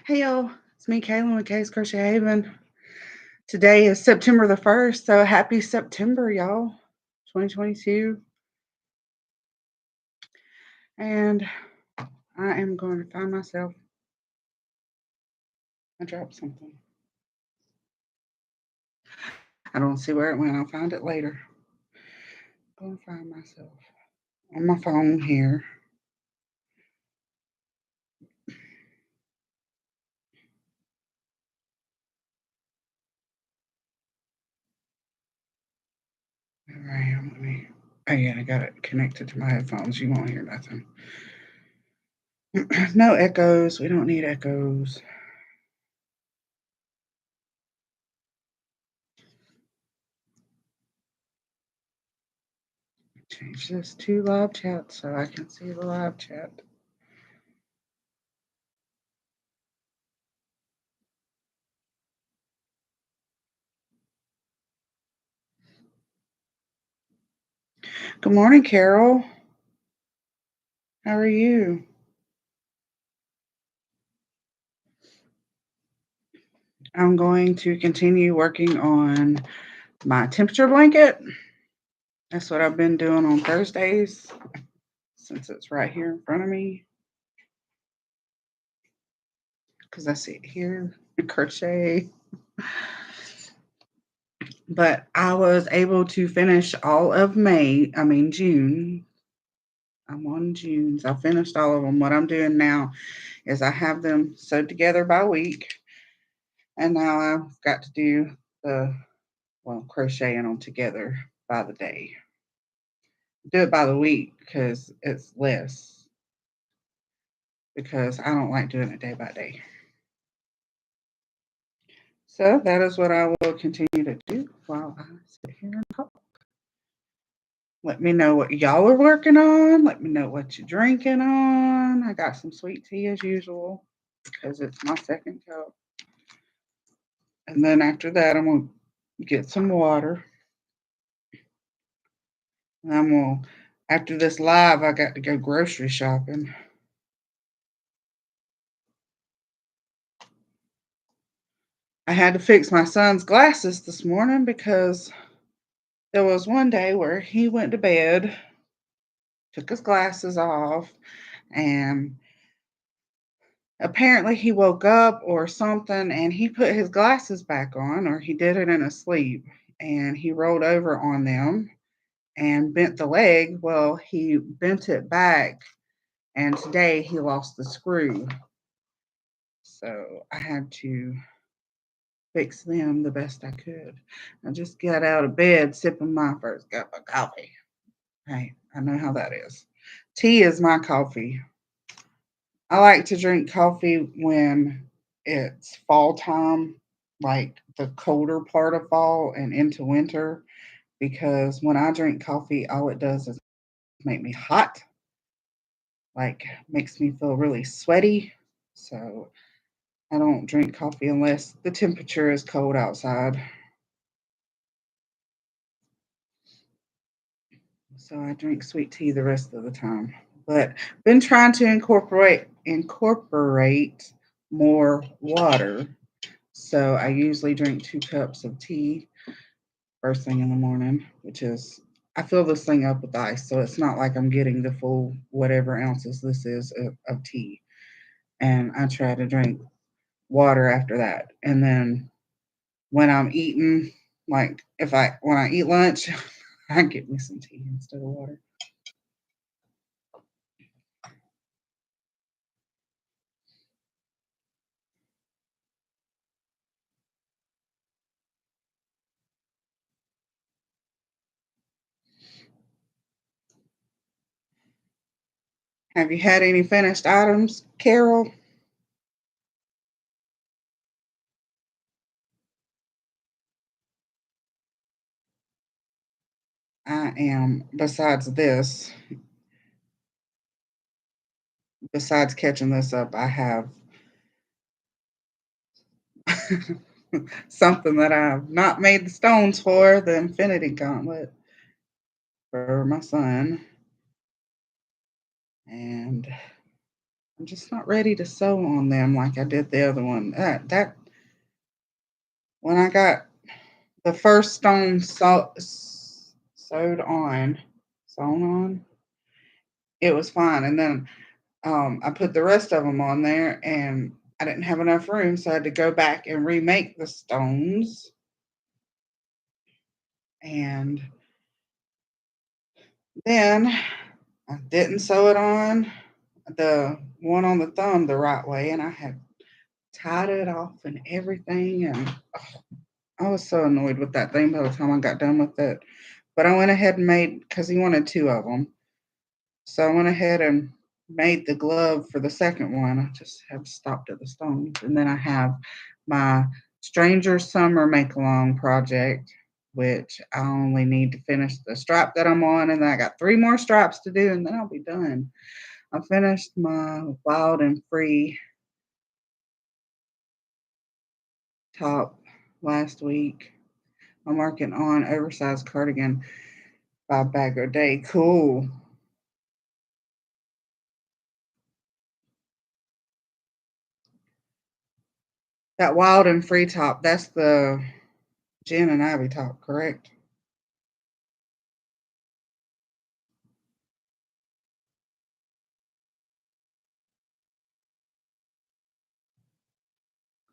Hey y'all, it's me, Kaylin with Kay's Crochet Haven. Today is September the 1st, so happy September, y'all. 2022. And I am going to find myself. I dropped something. I don't see where it went. I'll find it later. I'm going to find myself on my phone here. There I am. Oh, yeah, I got it connected to my headphones. You won't hear nothing. No echoes. We don't need echoes. Change this to live chat so I can see the live chat. Good morning, Carol. How are you? I'm going to continue working on my temperature blanket. That's what I've been doing on Thursdays since it's right here in front of me. Because I see it here, crochet. But I was able to finish all of June. I'm on June, so I finished all of them. What I'm doing now is I have them sewed together by week. And now I've got to do crocheting them together by the day. Do it by the week because it's less. Because I don't like doing it day by day. So that is what I will continue to do while I sit here and talk. Let me know what y'all are working on. Let me know what you're drinking on. I got some sweet tea as usual because it's my second cup. And then after that, I'm going to get some water. And after this live, I got to go grocery shopping. I had to fix my son's glasses this morning because there was one day where he went to bed, took his glasses off, and apparently he woke up or something and he put his glasses back on, or he did it in his sleep, and he rolled over on them and bent the leg. Well, he bent it back, and today he lost the screw. So I had to fix them the best I could. I just got out of bed sipping my first cup of coffee. Hey, I know how that is. Tea is my coffee. I like to drink coffee when it's fall time, like the colder part of fall and into winter, because when I drink coffee, all it does is make me hot, like makes me feel really sweaty. So I don't drink coffee unless the temperature is cold outside. So I drink sweet tea the rest of the time. But been trying to incorporate more water. So I usually drink 2 cups of tea first thing in the morning, which is I fill this thing up with ice, so it's not like I'm getting the full whatever ounces this is of tea. And I try to drink water after that. And then when I'm eating, like when I eat lunch, I get me some tea instead of water. Have you had any finished items, Carol? I am, besides catching this up, I have something that I've not made the stones for, the Infinity Gauntlet for my son. And I'm just not ready to sew on them like I did the other one. That when I got the first stone sewed on, sewn on, it was fine. And then I put the rest of them on there, and I didn't have enough room, so I had to go back and remake the stones. And then I didn't sew it on the one on the thumb the right way, and I had tied it off and everything. And I was so annoyed with that thing by the time I got done with it. But I went ahead and made, because he wanted two of them. So I went ahead and made the glove for the second one. I just have stopped at the stones. And then I have my Stranger Summer Make Along project, which I only need to finish the stripe that I'm on. And then I got 3 more stripes to do, and then I'll be done. I finished my Wild and Free top last week. I'm working on Oversized Cardigan by Bag O' Day. Cool. That Wild and Free top, that's the Jen and Ivy top, correct?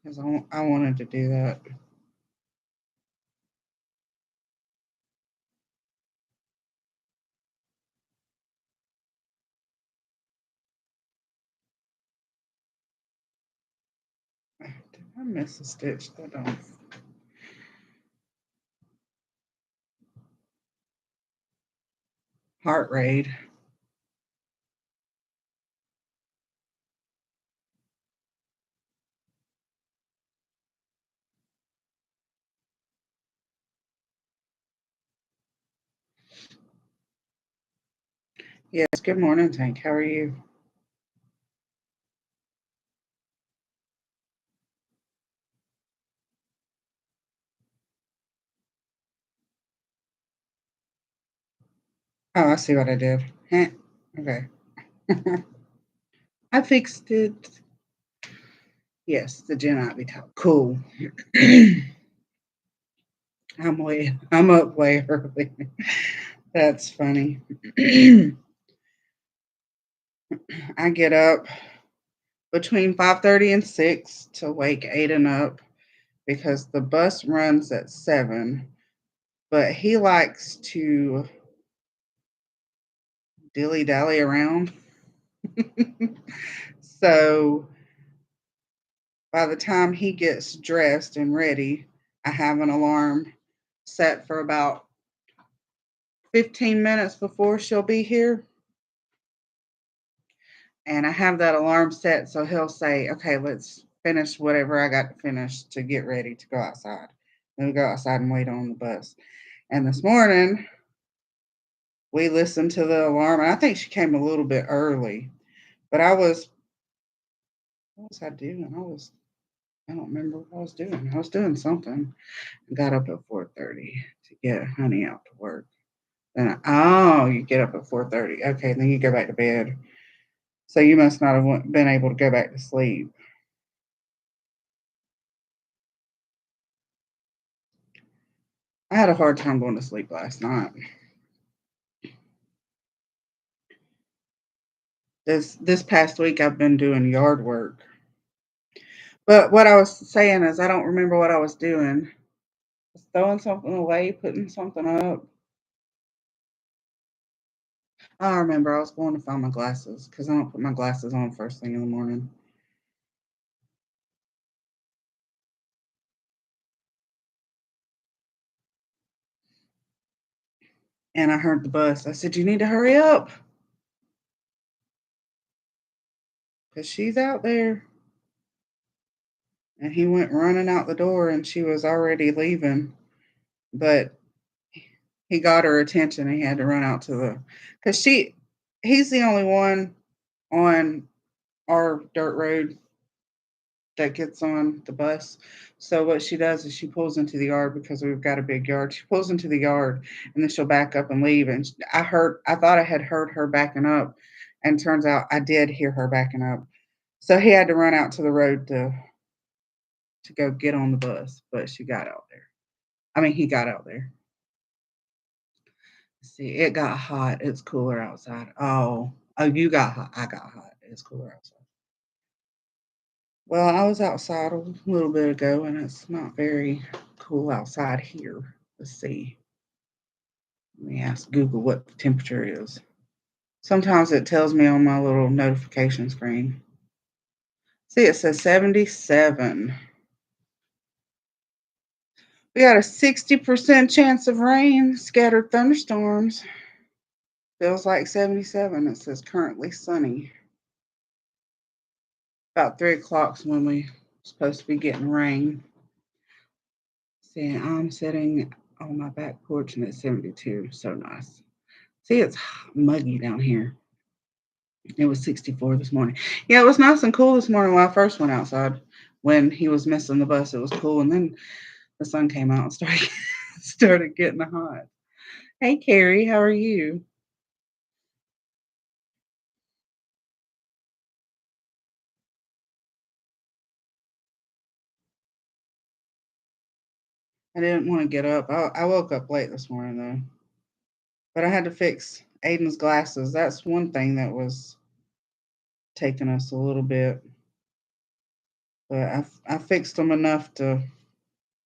Because I wanted to do that. Did I miss a stitch? I don't. Heart Raid. Yes, good morning, Tank. How are you? Oh, I see what I did. Okay. I fixed it. Yes, the Jen Ivy top. Cool. I'm up way early. That's funny. I get up between 5:30 and 6 to wake Aiden up because the bus runs at 7, but he likes to dilly dally around. So by the time he gets dressed and ready, I have an alarm set for about 15 minutes before she'll be here. And I have that alarm set so he'll say, okay, let's finish whatever I got to finish to get ready to go outside. Then we go outside and wait on the bus. And this morning, we listened to the alarm. And I think she came a little bit early, but what was I doing? I don't remember what I was doing. I was doing something. I got up at 4:30 to get honey out to work. Oh, you get up at 4:30. Okay, then you go back to bed. So you must not have been able to go back to sleep. I had a hard time going to sleep last night. This past week I've been doing yard work. But what I was saying is I don't remember what I was doing. I was throwing something away, putting something up. I remember I was going to find my glasses because I don't put my glasses on first thing in the morning. And I heard the bus. I said, you need to hurry up because she's out there. And he went running out the door and she was already leaving. But he got her attention. He had to run out to the, because he's the only one on our dirt road that gets on the bus. So what she does is she pulls into the yard because we've got a big yard. She pulls into the yard and then she'll back up and leave. And I thought I had heard her backing up, And turns out I did hear her backing up. So he had to run out to the road to go get on the bus, but she got out there. I mean, he got out there. See, it got hot. It's cooler outside. Oh, you got hot. I got hot. It's cooler outside. Well, I was outside a little bit ago, and it's not very cool outside here. Let's see. Let me ask Google what the temperature is. Sometimes it tells me on my little notification screen. See, it says 77. We got a 60% chance of rain, scattered thunderstorms. Feels like 77. It says currently sunny. About 3 o'clock's when we supposed to be getting rain. See, I'm sitting on my back porch and it's 72. So nice. See, it's muggy down here. It was 64 this morning. Yeah, it was nice and cool this morning when I first went outside. When he was missing the bus, it was cool. And then the sun came out and started getting hot. Hey, Carrie, how are you? I didn't want to get up. I woke up late this morning though, but I had to fix Aiden's glasses. That's one thing that was taking us a little bit, but I fixed them enough to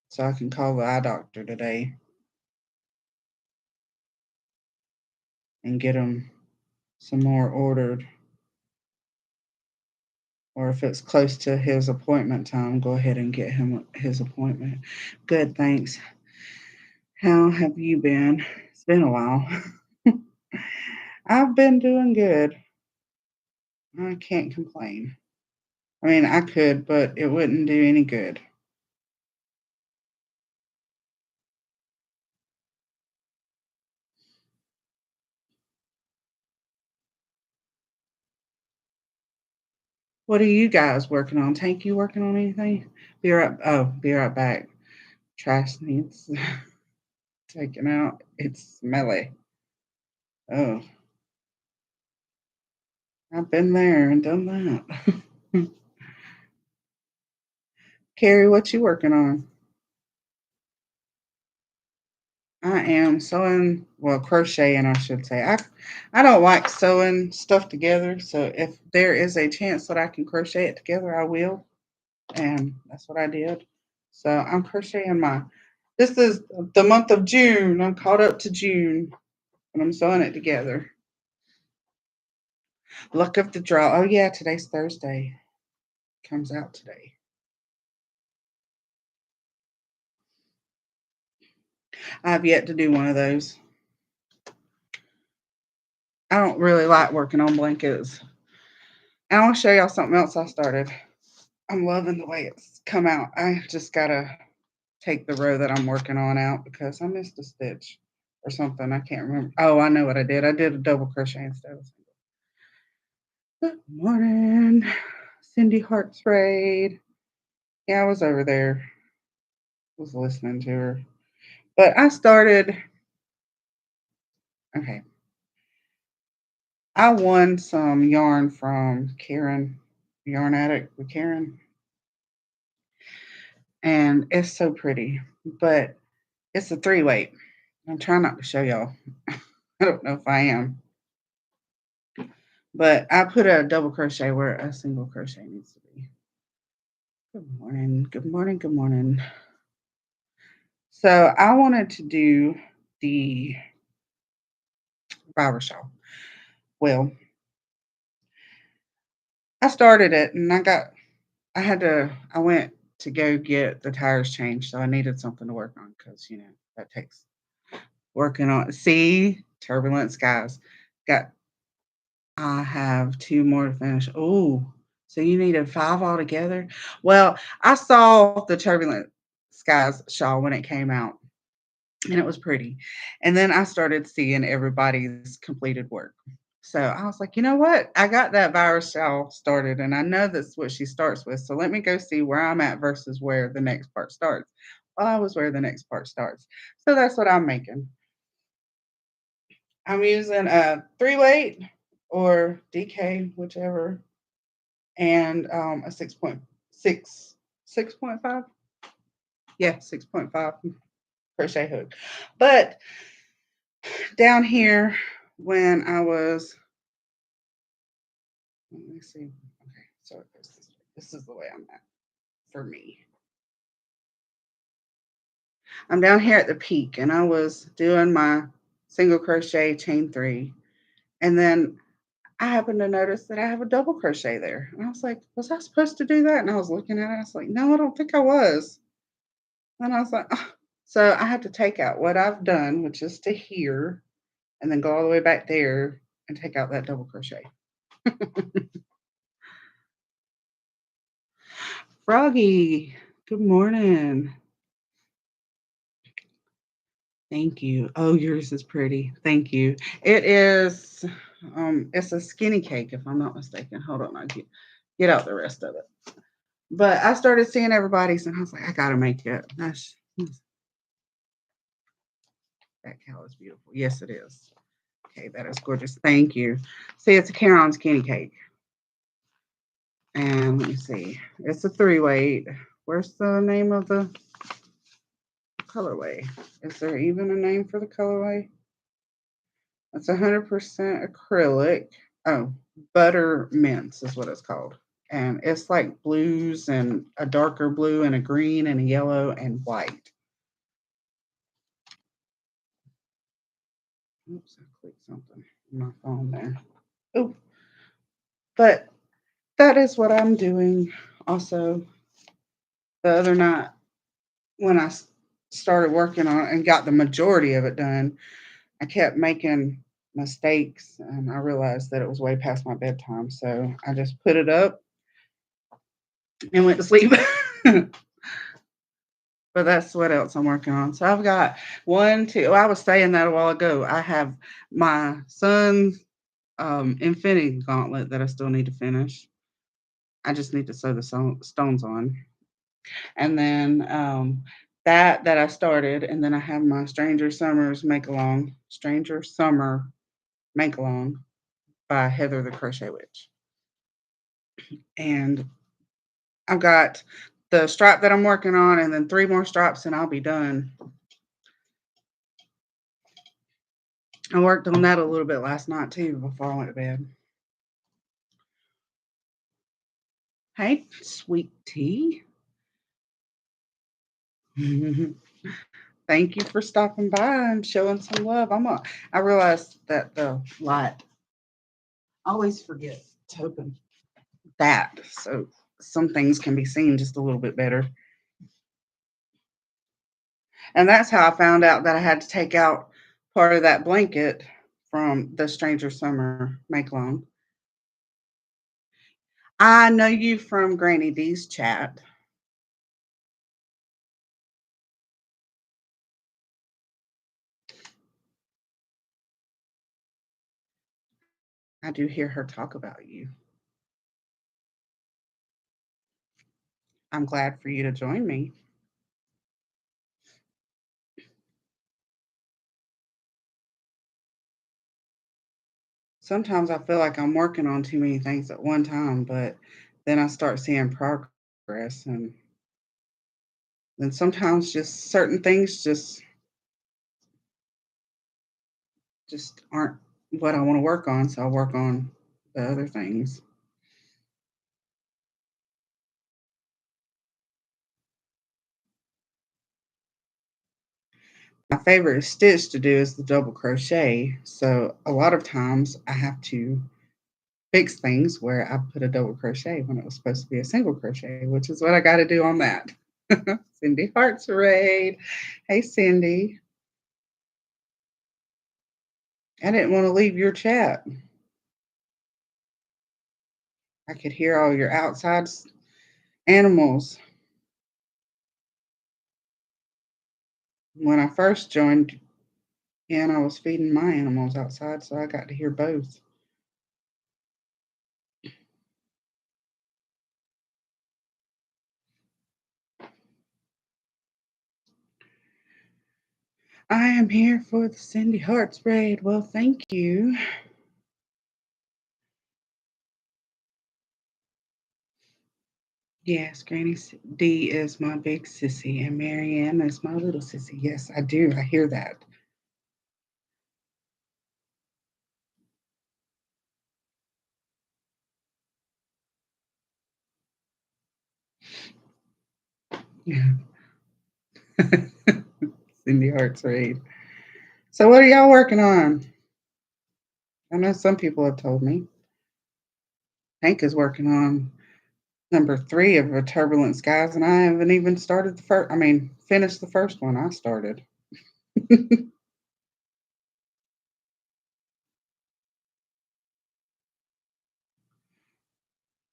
so I can call the eye doctor today and get him some more ordered. Or if it's close to his appointment time, go ahead and get him his appointment. Good, thanks. How have you been? It's been a while. I've been doing good. I can't complain. I mean, I could, but it wouldn't do any good. What are you guys working on? Tank, you working on anything? Be right back. Trash needs taken out. It's smelly. Oh, I've been there and done that. Carrie, what you working on? I am sewing, well, crocheting, I should say. I don't like sewing stuff together, so if there is a chance that I can crochet it together, I will. And that's what I did. So I'm crocheting this is the month of June. I'm caught up to June and I'm sewing it together. Luck of the draw. Oh, yeah, today's Thursday. Comes out today. I've yet to do one of those. I don't really like working on blankets. And I'll show y'all something else I started. I'm loving the way it's come out. I just gotta take the row that I'm working on out because I missed a stitch or something. I can't remember. Oh, I know what I did. I did a double crochet instead of a single. Good morning, Cindy Hartsraid. Yeah, I was over there, was listening to her. But I started, okay, I won some yarn from Karen, Yarn Addict with Karen, and it's so pretty, but it's a three weight. I'm trying not to show y'all. I don't know if I am, but I put a double crochet where a single crochet needs to be. Good morning, good morning, good morning. So I wanted to do the Ravelry Store. Well, I started it and I went to go get the tires changed. So I needed something to work on because, that takes working on. See, turbulent skies. Got, I have two more to finish. Oh, so you needed five altogether? Well, I saw the turbulent skies shawl when it came out and it was pretty. And then I started seeing everybody's completed work. So I was like, you know what? I got that virus shawl started and I know that's what she starts with. So let me go see where I'm at versus where the next part starts. Well, I was where the next part starts. So that's what I'm making. I'm using a three weight or DK, whichever, and a 6.6, 6.5. Yeah, 6.5 crochet hook. But down here, when I was, let me see. Okay, so it goes this way. This is the way I'm at for me. I'm down here at the peak, and I was doing my single crochet chain 3, and then I happened to notice that I have a double crochet there. And I was like, was I supposed to do that? And I was looking at it. I was like, no, I don't think I was. And I was like, oh. So I have to take out what I've done, which is to here, and then go all the way back there and take out that double crochet. Froggy, good morning. Thank you. Oh, yours is pretty. Thank you. It is it's a skinny cake if I'm not mistaken. Hold on, I'll get out the rest of it. But I started seeing everybody's and I was like, I gotta make it. That cow is beautiful. Yes, it is. Okay, that is gorgeous. Thank you. See, it's a Caron skinny cake. And let me see. It's a 3-weight. Where's the name of the colorway? Is there even a name for the colorway? It's 100% acrylic. Oh, butter mints is what it's called. And it's like blues and a darker blue and a green and a yellow and white. Oops, I clicked something on my phone there. Oh, but that is what I'm doing. Also, the other night when I started working on it and got the majority of it done, I kept making mistakes and I realized that it was way past my bedtime. So I just put it up and went to sleep. But that's what else I'm working on. So I've got one, two. I was saying that a while ago. I have my son's Infinity Gauntlet that I still need to finish. I just need to sew the stones on. And then that I started, and then I have my Stranger Summer Make Along by Heather the Crochet Witch. And I've got the stripe that I'm working on, and then 3 more stripes, and I'll be done. I worked on that a little bit last night too before I went to bed. Hey, sweet tea. Thank you for stopping by and showing some love. I realized that the light, I always forget to open that, so some things can be seen just a little bit better. And that's how I found out that I had to take out part of that blanket from the Stranger Summer Make Long. I know you from Granny D's chat. I do hear her talk about you. I'm glad for you to join me. Sometimes I feel like I'm working on too many things at one time, but then I start seeing progress, and then sometimes just certain things just aren't what I want to work on, so I work on the other things. My favorite stitch to do is the double crochet. So a lot of times I have to fix things where I put a double crochet when it was supposed to be a single crochet, which is what I got to do on that. Cindy Hearts Raid. Hey, Cindy. I didn't want to leave your chat. I could hear all your outside animals. When I first joined in, I was feeding my animals outside, so I got to hear both. I am here for the Cindy Hearts raid. Well, thank you. Yes, D is my big sissy, and Marianne is my little sissy. Yes, I do. I hear that. Yeah. Cindy Hart's read. So, what are y'all working on? I know some people have told me. Hank is working on number 3 of A Turbulent Skies, and I haven't even started the first. I mean, finished the first one I started.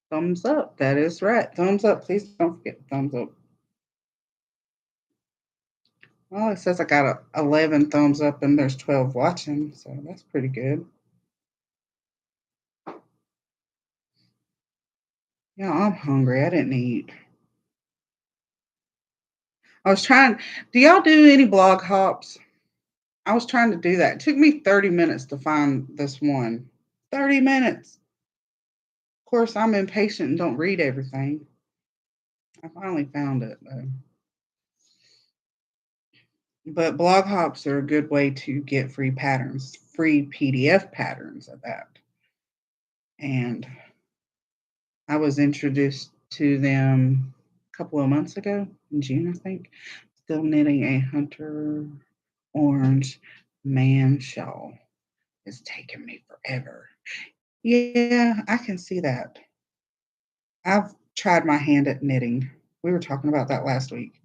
Thumbs up. That is right. Thumbs up. Please don't forget thumbs up. Well, it says I got 11 thumbs up and there's 12 watching, so that's pretty good. Yeah, I'm hungry. I didn't eat. I was trying. Do y'all do any blog hops? I was trying to do that. It took me 30 minutes to find this one. 30 minutes. Of course, I'm impatient and don't read everything. I finally found it though. But blog hops are a good way to get free patterns, free PDF patterns of that. And I was introduced to them a couple of months ago, in June, I think. Still knitting a hunter orange man shawl. It's taken me forever. Yeah, I can see that. I've tried my hand at knitting. We were talking about that last week.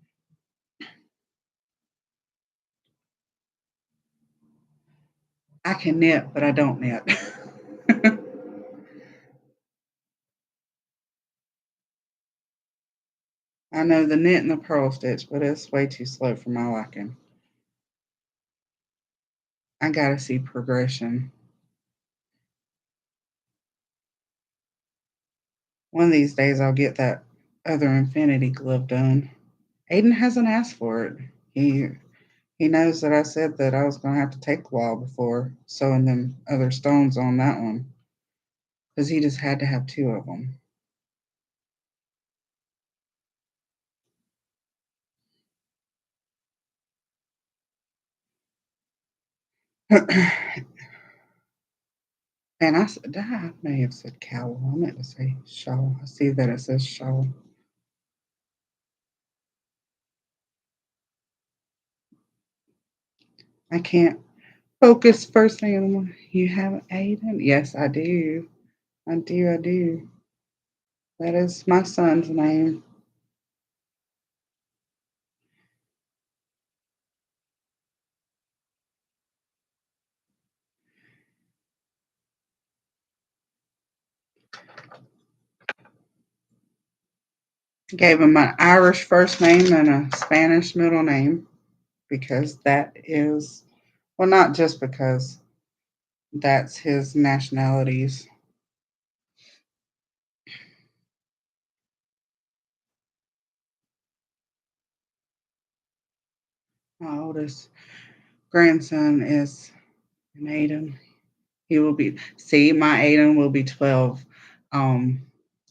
I can knit, but I don't knit. I know the knit and the purl stitch, but it's way too slow for my liking. I gotta see progression. One of these days I'll get that other infinity glove done. Aiden hasn't asked for it. He knows that I said that I was gonna have to take a while before sewing them other stones on that one. Because he just had to have 2 of them. And I may have said cowl. I meant to say shawl. I see that it says shawl. I can't focus first thing in the morning. You have Aiden? Yes, I do. I do. I do. That is my son's name. Gave him an Irish first name and a Spanish middle name because that is, well, not just because that's his nationalities. My oldest grandson is an Aiden. He will be, see, my Aiden will be 12,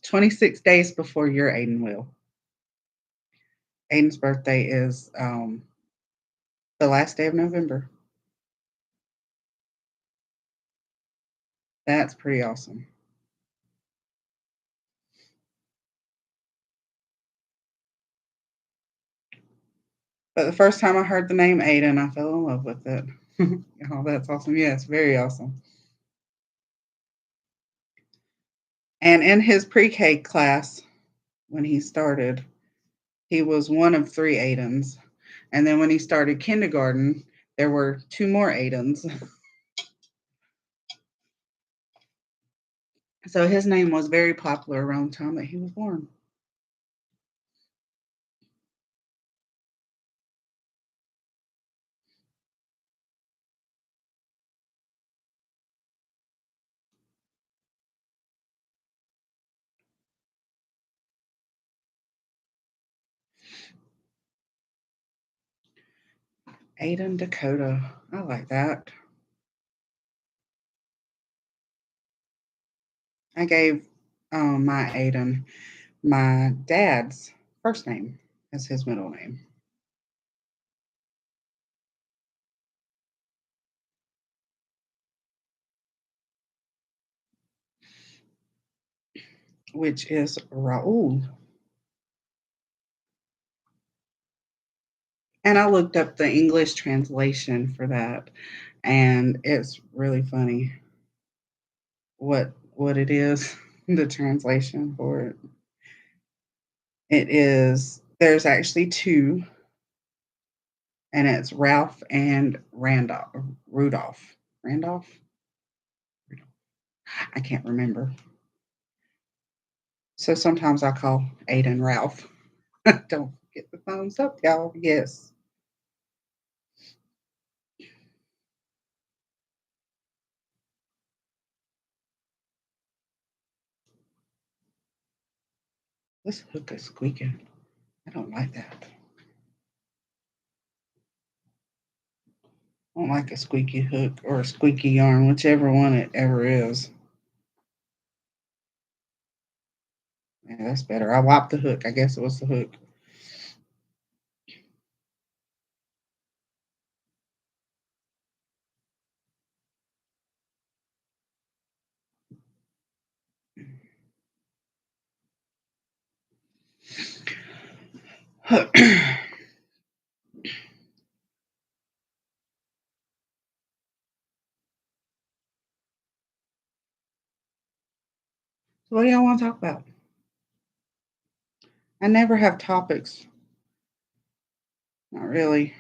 26 days before your Aiden will. Aiden's birthday is the last day of November. That's pretty awesome. But the first time I heard the name Aiden, I fell in love with it. Oh, that's awesome. Yes, very awesome. And in his pre-K class, when he started, he was one of 3 Aidens. And then when he started kindergarten, there were 2 more Aidens. So his name was very popular around the time that he was born. Aiden Dakota. I like that. I gave my Aiden my dad's first name as his middle name, which is Raul. And I looked up the English translation for that, and it's really funny what it is, the translation for it. It is there's actually two, and it's Ralph and Randolph. Rudolph. Randolph? I can't remember. So sometimes I call Aiden Ralph. Don't get the thumbs up, y'all. Yes. This hook is squeaking. I don't like that. I don't like a squeaky hook or a squeaky yarn, whichever one it ever is. Yeah, that's better. I wiped the hook. I guess it was the hook. So what do y'all want to talk about? I never have topics. Not really.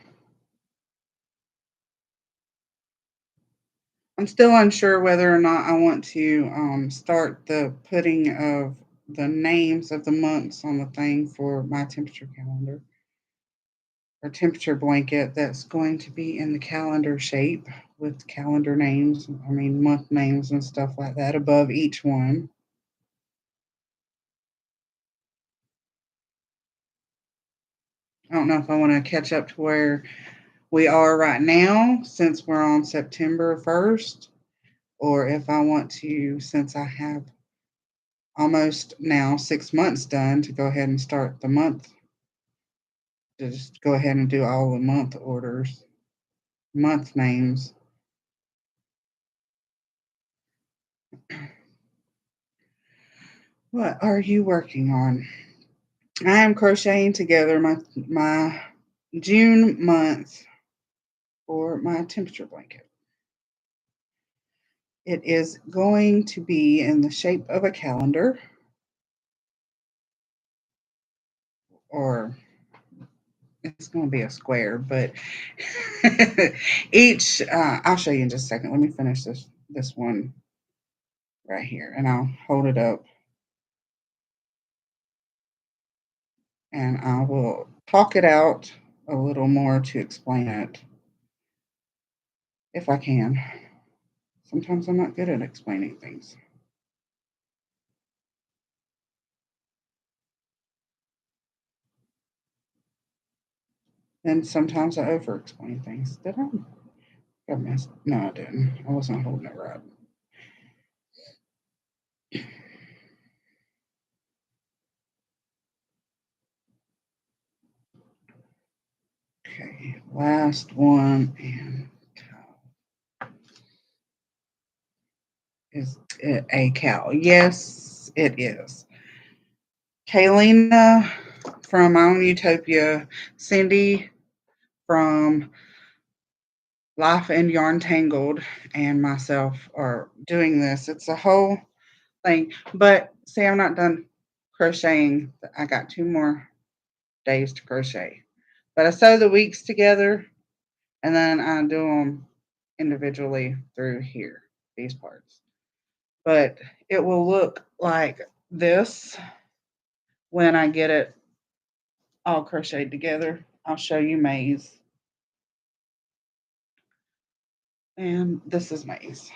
I'm still unsure whether or not I want to start the putting of the names of the months on the thing for my temperature calendar or temperature blanket that's going to be in the calendar shape with calendar names, I mean, month names and stuff like that above each one. I don't know if I want to catch up to where we are right now since we're on September 1st, or if I want to, since I have almost now 6 months done, to go ahead and start the month, to just go ahead and do all the month orders, month names. What are you working on? I am crocheting together my June month for my temperature blanket. It is going to be in the shape of a calendar, or it's going to be a square, but each I'll show you in just a second. Let me finish this one right here, and I'll hold it up, and I will talk it out a little more to explain it if I can. Sometimes I'm not good at explaining things. And sometimes I over explain things. Did I? I missed. No, I didn't. I wasn't holding it right. Okay, last one, and is it a cow? Yes, it is. Kaylin from My Own Utopia, Cindy from Life and Yarn Tangled, and myself are doing this. It's a whole thing. But see, I'm not done crocheting. I got 2 more days to crochet. But I sew the weeks together, and then I do them individually through here, these parts. But it will look like this when I get it all crocheted together. I'll show you Maze. And this is Maze.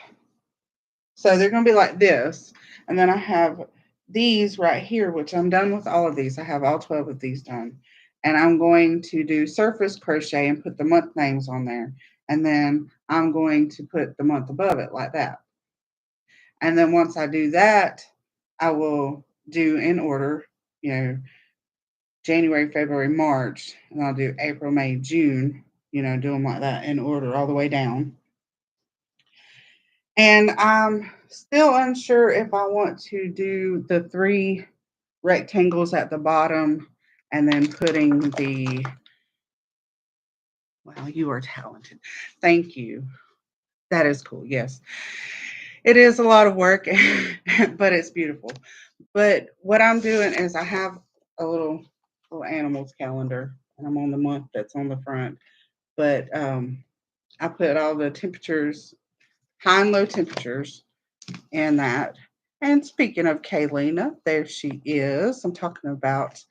So they're going to be like this. And then I have these right here, which I'm done with all of these. I have all 12 of these done. And I'm going to do surface crochet and put the month names on there. And then I'm going to put the month above it like that. And then once I do that, I will do in order you know, January, February, March, and I'll do April, May, June, do them like that in order all the way down. And I'm still unsure if I want to do the 3 rectangles at the bottom and then putting the, well, you are talented. Thank you. That is cool. Yes. It is a lot of work, but it's beautiful. But what I'm doing is I have a little animals calendar, and I'm on the month that's on the front. But I put all the temperatures, high and low temperatures, in that. And speaking of Kaylina, there she is. I'm talking about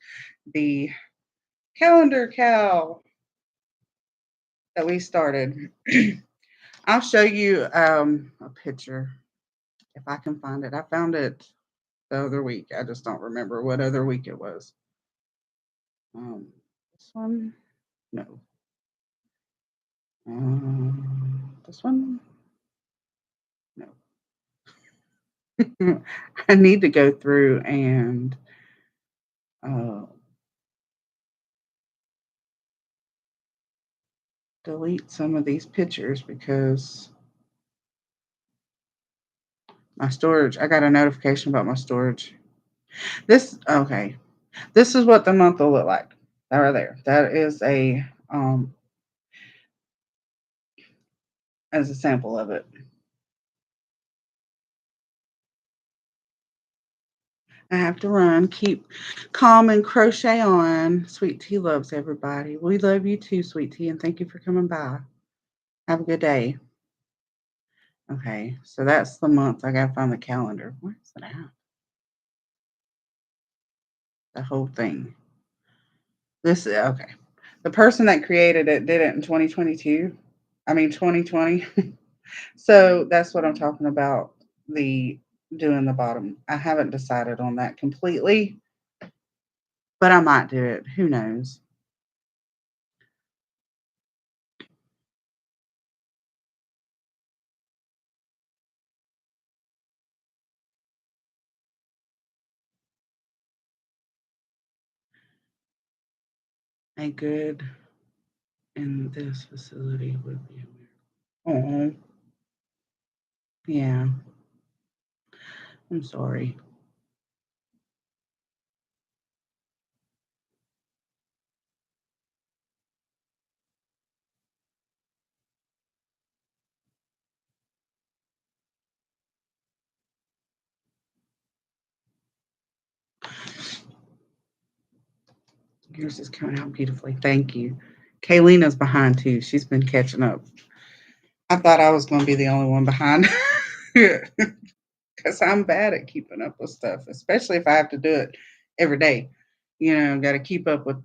the calendar cow that we started. I'll show you a picture if I can find it. I found it the other week. I just don't remember what other week it was. This one, no. This one, no. I need to go through and uh, delete some of these pictures because my storage, I got a notification about my storage. Okay. This is what the month will look like. That right there. That is as a sample of it. I have to run. Keep calm and crochet on. Sweet Tea loves everybody. We love you too, Sweet Tea, and thank you for coming by. Have a good day. Okay, so that's the month. I gotta find the calendar. Where's it at? The whole thing. This is okay. The person that created it did it in 2022. I mean 2020. So that's what I'm talking about. The doing the bottom. I haven't decided on that completely, but I might do it. Who knows? A good in this facility would be. Oh, yeah. I'm sorry. Yours is coming out beautifully. Thank you. Kaylina's behind too. She's been catching up. I thought I was going to be the only one behind because I'm bad at keeping up with stuff, especially if I have to do it every day. Got to keep up with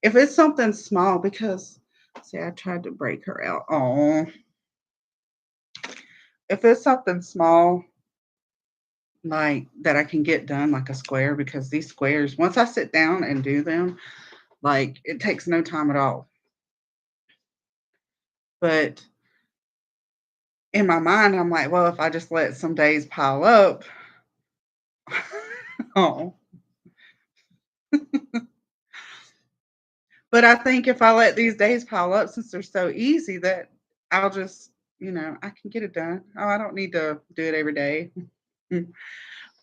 if it's something small, because, see, I tried to break her out. Oh, if it's something small, like that I can get done, like a square, because these squares, once I sit down and do them, like it takes no time at all. But in my mind, I'm like, well, if I just let some days pile up, oh. But I think if I let these days pile up, since they're so easy, that I'll just, I can get it done. Oh, I don't need to do it every day.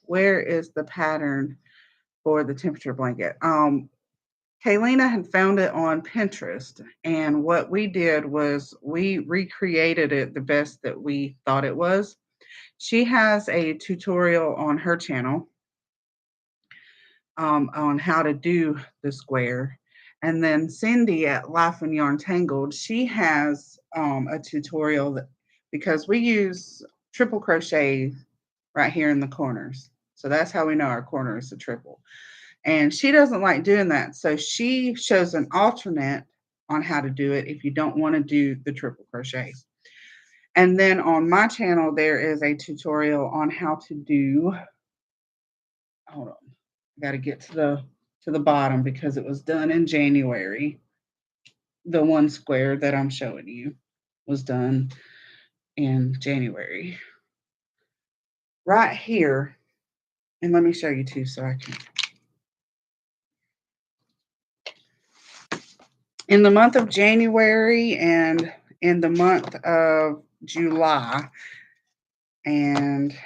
Where is the pattern for the temperature blanket? Kaylina had found it on Pinterest, and what we did was we recreated it the best that we thought it was. She has a tutorial on her channel on how to do the square. And then Cindy at Life and Yarn Tangled, she has a tutorial because we use triple crochet right here in the corners. So that's how we know our corner is a triple. And she doesn't like doing that. So she shows an alternate on how to do it if you don't want to do the triple crochet. And then on my channel, there is a tutorial on how to do, hold on, I got to get to the bottom because it was done in January. The one square that I'm showing you was done in January. Right here, and let me show you too so I can In the month of January and in the month of July, and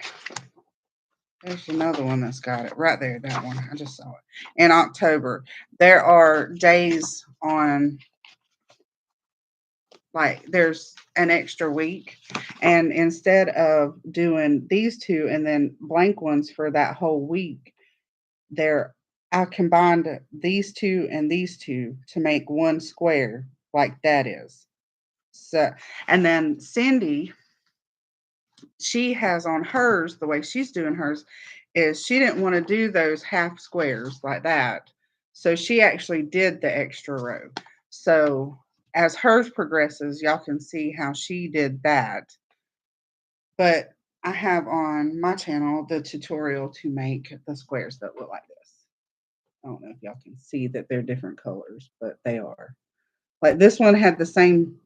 there's another one that's got it right there. That one, I just saw it. In October, there are days on, like, there's an extra week, and instead of doing these two and then blank ones for that whole week, there I combined these two to make one square like that is. So, and then Cindy, she has on hers, the way she's doing hers is she didn't want to do those half squares like that. So she actually did the extra row. So as hers progresses, y'all can see how she did that. But I have on my channel the tutorial to make the squares that look like this. I don't know if y'all can see that they're different colors, but they are. Like this one had the same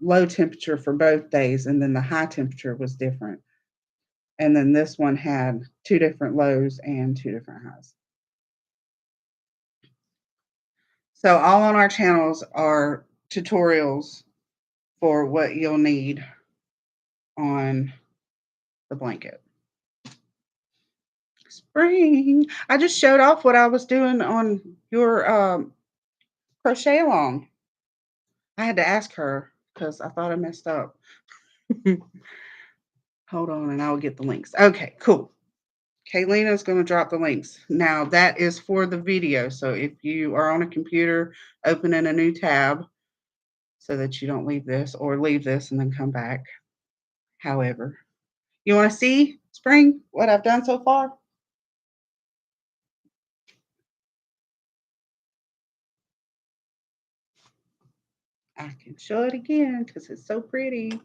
low temperature for both days, and then the high temperature was different. And then this one had two different lows and two different highs. So all on our channels are tutorials for what you'll need on the blanket. Spring. I just showed off what I was doing on your crochet along. I had to ask her because I thought I messed up. Hold on, and I'll get the links. Okay, cool. Kaylin is going to drop the links. Now, that is for the video. So if you are on a computer, open in a new tab so that you don't leave this or leave this and then come back. However, you want to see, Spring, what I've done so far? I can show it again because it's so pretty.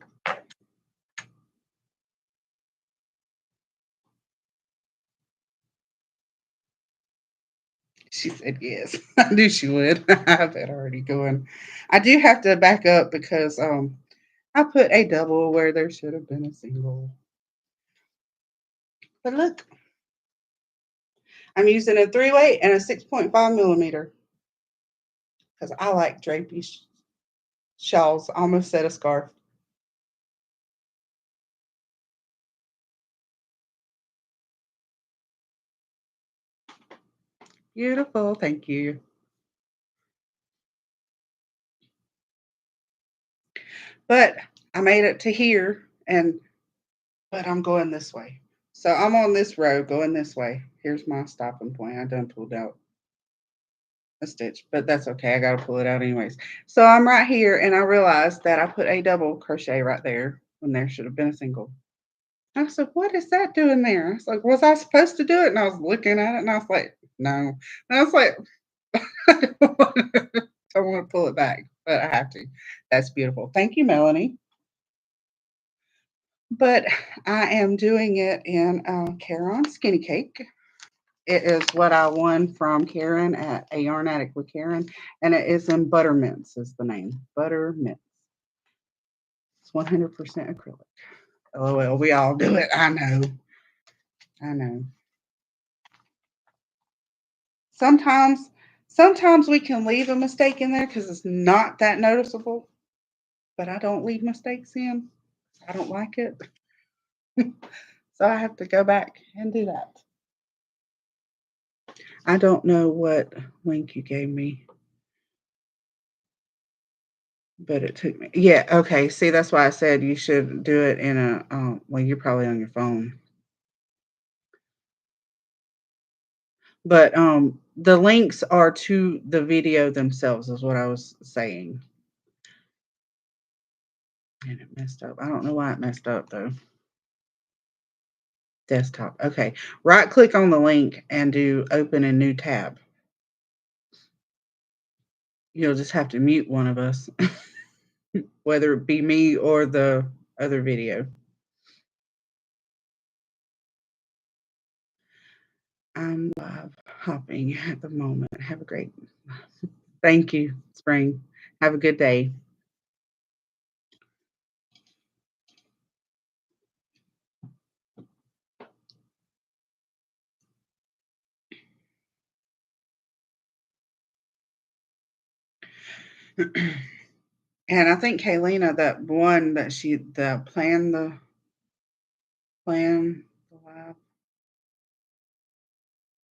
She said yes. I knew she would. I have it already going. I do have to back up because I put a double where there should have been a single. But look, I'm using a 3-weight and a 6.5 millimeter because I like drapey shawls. I almost said a scarf. Beautiful. Thank you. But I made it to here, but I'm going this way. So I'm on this row going this way. Here's my stopping point. I done pulled out a stitch, but that's okay. I got to pull it out anyways. So I'm right here, and I realized that I put a double crochet right there when there should have been a single. I said, what is that doing there? I was like, was I supposed to do it? And I was looking at it, and I was like, no. And I was like, I don't want to pull it back, but I have to. That's beautiful. Thank you, Melanie. But I am doing it in Caron Skinny Cake. It is what I won from Karen at a Yarn Addict with Karen, and it is in Butter Mints is the name. Butter Mints. It's 100% acrylic. Oh well, we all do it. I know. I know. Sometimes, sometimes we can leave a mistake in there because it's not that noticeable. But I don't leave mistakes in. I don't like it, so I have to go back and do that. I don't know what link you gave me. But it took me, yeah, okay, see, that's why I said you should do it in a, well, you're probably on your phone. But, the links are to the video themselves is what I was saying. And it messed up. I don't know why it messed up, though. Desktop, okay. Right click on the link and do open a new tab. You'll just have to mute one of us, whether it be me or the other video. I'm live hopping at the moment. Have a great thank you, Spring. Have a good day. And I think Kaylina, that one that she the plan the lab,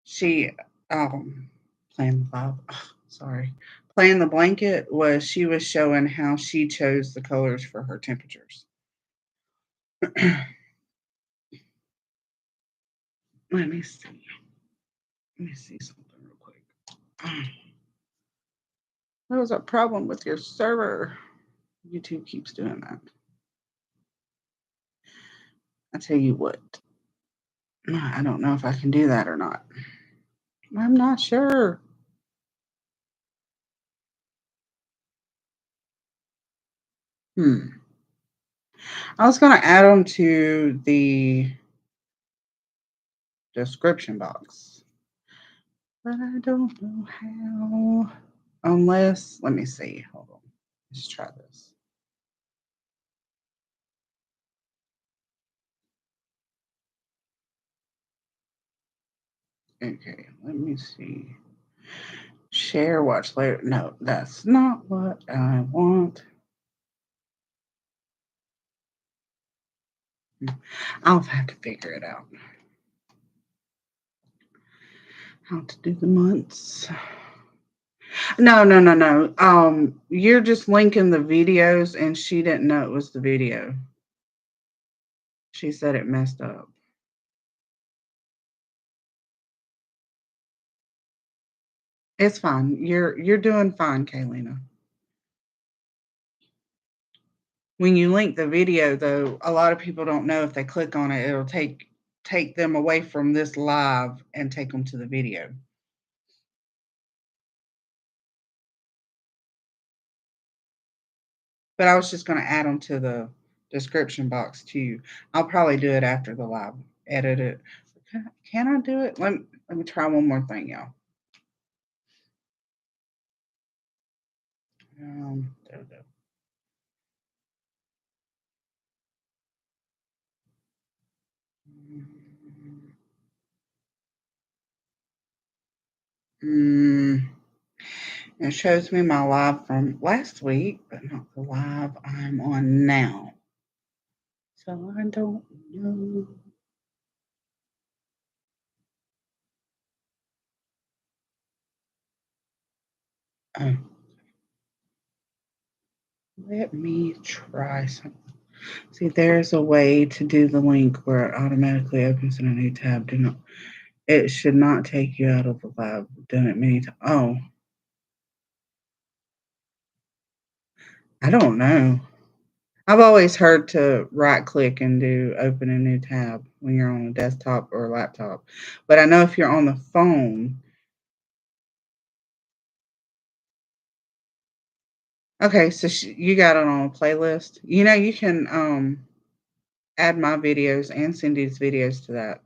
she planned the lab. Sorry, plan the blanket was she was showing how she chose the colors for her temperatures. Let me see. Let me see something real quick. There was a problem with your server. YouTube keeps doing that. I tell you what, I don't know if I can do that or not. I'm not sure. I was going to add them to the description box, but I don't know how. Unless, let me see. Hold on. Let's try this. Okay, let me see. Share, watch later. No, that's not what I want. I'll have to figure it out. How to do the months. No. You're just linking the videos, and she didn't know it was the video. She said it messed up. It's fine. You're doing fine, Kaylina. When you link the video, though, a lot of people don't know if they click on it, it'll take them away from this live and take them to the video. But I was just going to add them to the description box too. I'll probably do it after the live. Edit it. Can I do it? Let me try one more thing, y'all. There we go. It shows me my live from last week, but not the live I'm on now. So I don't know. Oh, let me try something. See, there's a way to do the link where it automatically opens in a new tab. It should not take you out of the lab. I've done it many times. Oh, I don't know. I've always heard to right click and do open a new tab when you're on a desktop or a laptop. But I know if you're on the phone. Okay, so you got it on a playlist. You can add my videos and Cindy's videos to that.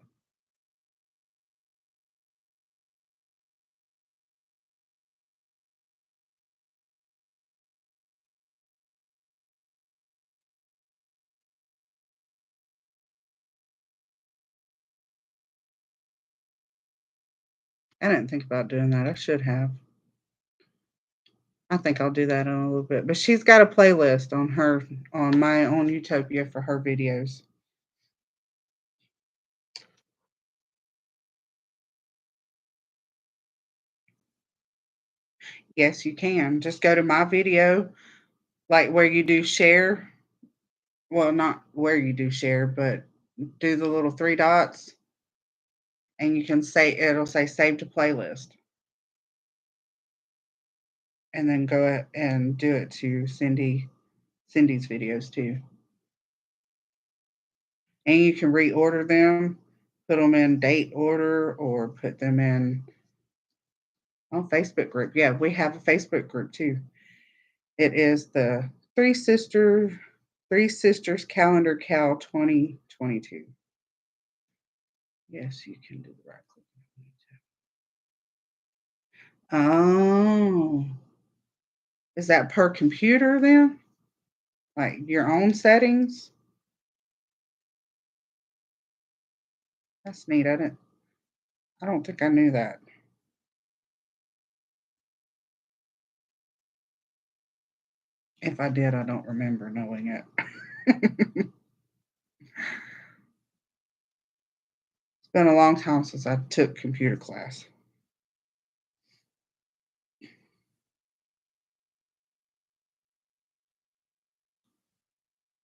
I didn't think about doing that. I should have. I think I'll do that in a little bit. But she's got a playlist on my own Utopia for her videos. Yes, you can. Just go to my video, like where you do share. Well, not where you do share, but do the little three dots, and you can say it'll say save to playlist, and then go and do it to Cindy's videos too. And you can reorder them, put them in date order, or put them in Facebook group. Yeah, we have a Facebook group too. It is the Three Sisters Calendar Cal 2022. Yes, you can do the right click. Oh, is that per computer then? Like your own settings? That's neat. I don't think I knew that. If I did, I don't remember knowing it. It's been a long time since I took computer class.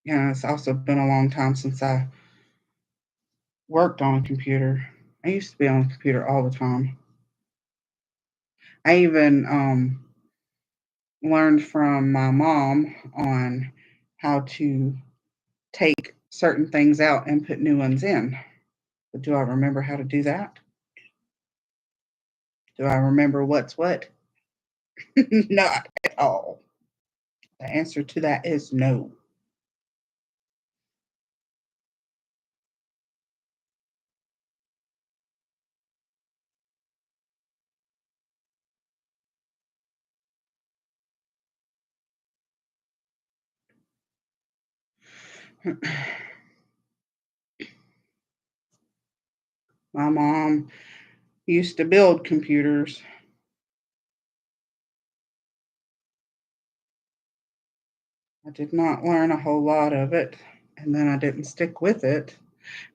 Yeah, it's also been a long time since I worked on a computer. I used to be on a computer all the time. I even learned from my mom on how to take certain things out and put new ones in. But do I remember how to do that? Do I remember what's what? Not at all. The answer to that is no. My mom used to build computers. I did not learn a whole lot of it, and then I didn't stick with it.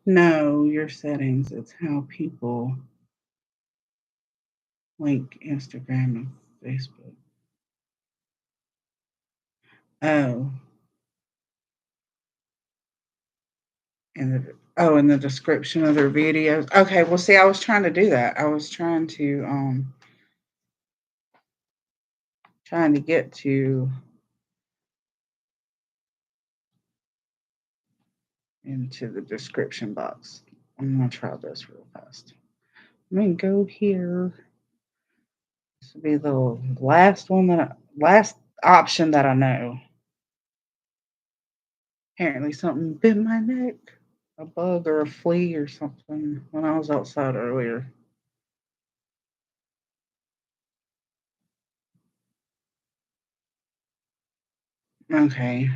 No, your settings, it's how people link Instagram and Facebook. Oh, in the description of their videos. Okay, well see I was trying to do that. I was trying to get to into the description box. I'm gonna try this real fast. Let me go here. This will be the last option that I know. Apparently something bit my neck. A bug or a flea or something when I was outside earlier. Okay,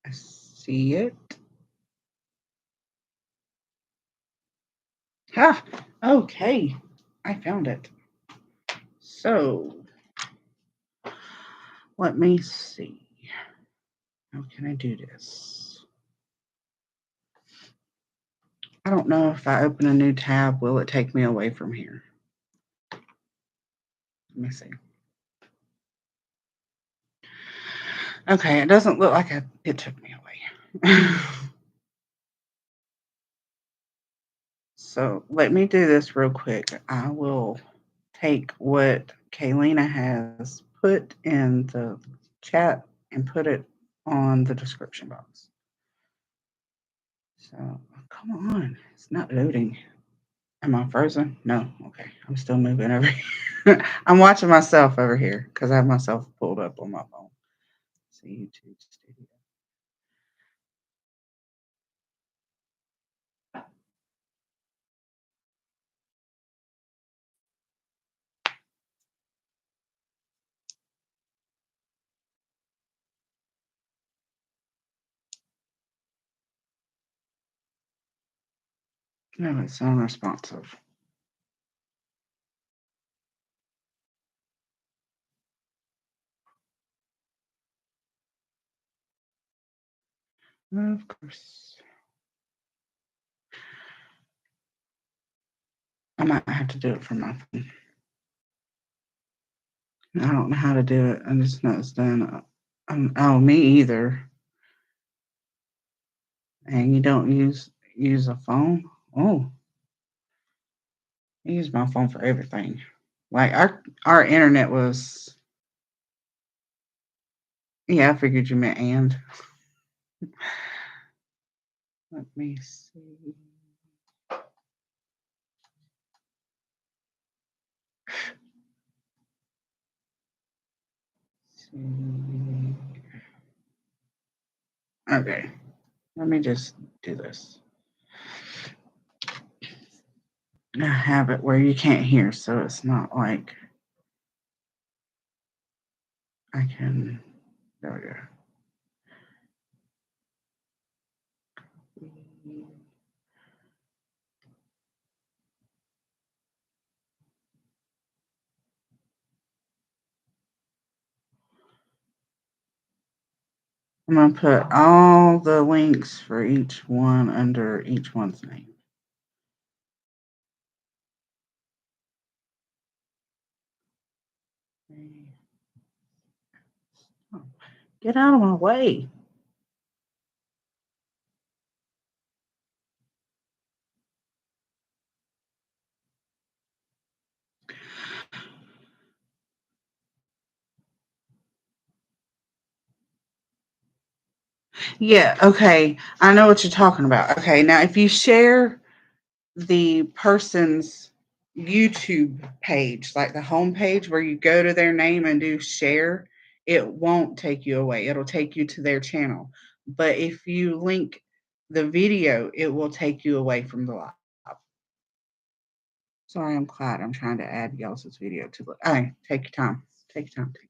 I see it. Ha! Okay, I found it. So, let me see. How can I do this? I don't know if I open a new tab, will it take me away from here? Let me see. Okay, it doesn't look like it took me away. So let me do this real quick. I will take what Kaylina has put in the chat and put it on the description box. So come on, it's not loading. Am I frozen? No. Okay, I'm still moving over here. I'm watching myself over here because I have myself pulled up on my phone. See YouTube Studio. No, it's unresponsive. Of course. I might have to do it from my phone. I don't know how to do it. I just know it's done. Oh, me either. And you don't use a phone? Oh, I use my phone for everything. Like our internet was. Yeah, I figured you meant and. Let me see. Okay, let me just do this. I have it where you can't hear, so it's not like I can. There we go. I'm going to put all the links for each one under each one's name. Get out of my way. Yeah, okay. I know what you're talking about. Okay, now if you share the person's YouTube page, like the home page where you go to their name and do share, it won't take you away. It'll take you to their channel. But if you link the video, it will take you away from the live. Sorry, I'm quiet. I'm trying to add y'all's video to the. Hey, take your time. Take your time. Take your time.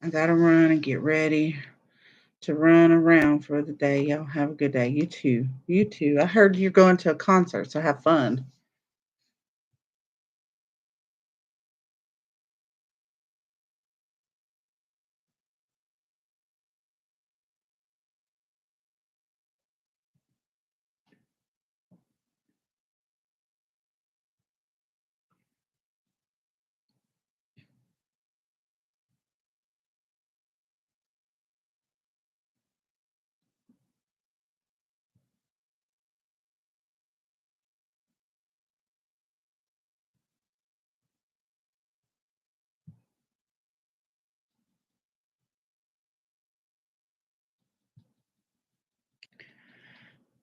I gotta run and get ready to run around for the day. Y'all have a good day. You too. You too. I heard you're going to a concert, so have fun.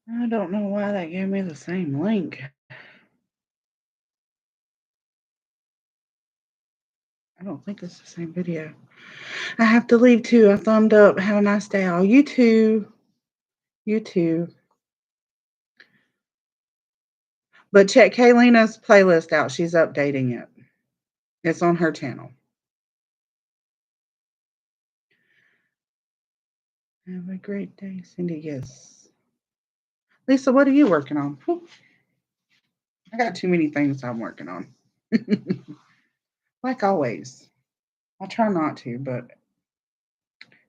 I don't know why that gave me the same link. I don't think it's the same video. I have to leave too. I thumbed up. Have a nice day, all. You too. You too. But check Kaylina's playlist out. She's updating it. It's on her channel. Have a great day, Cindy. Yes. Lisa, what are you working on? Whew. I got too many things I'm working on. Like always. I try not to, but